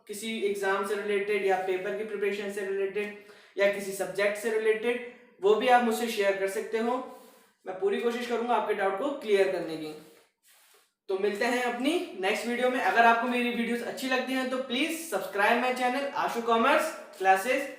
किसी एग्जाम से रिलेटेड या पेपर की प्रिपरेशन से रिलेटेड या किसी सब्जेक्ट से रिलेटेड, वो भी आप मुझसे शेयर कर सकते हो। मैं पूरी कोशिश करूंगा आपके डाउट को क्लियर करने की। तो मिलते हैं अपनी नेक्स्ट वीडियो में। अगर आपको मेरी वीडियोस अच्छी लगती हैं तो please subscribe my channel Ashu commerce classes.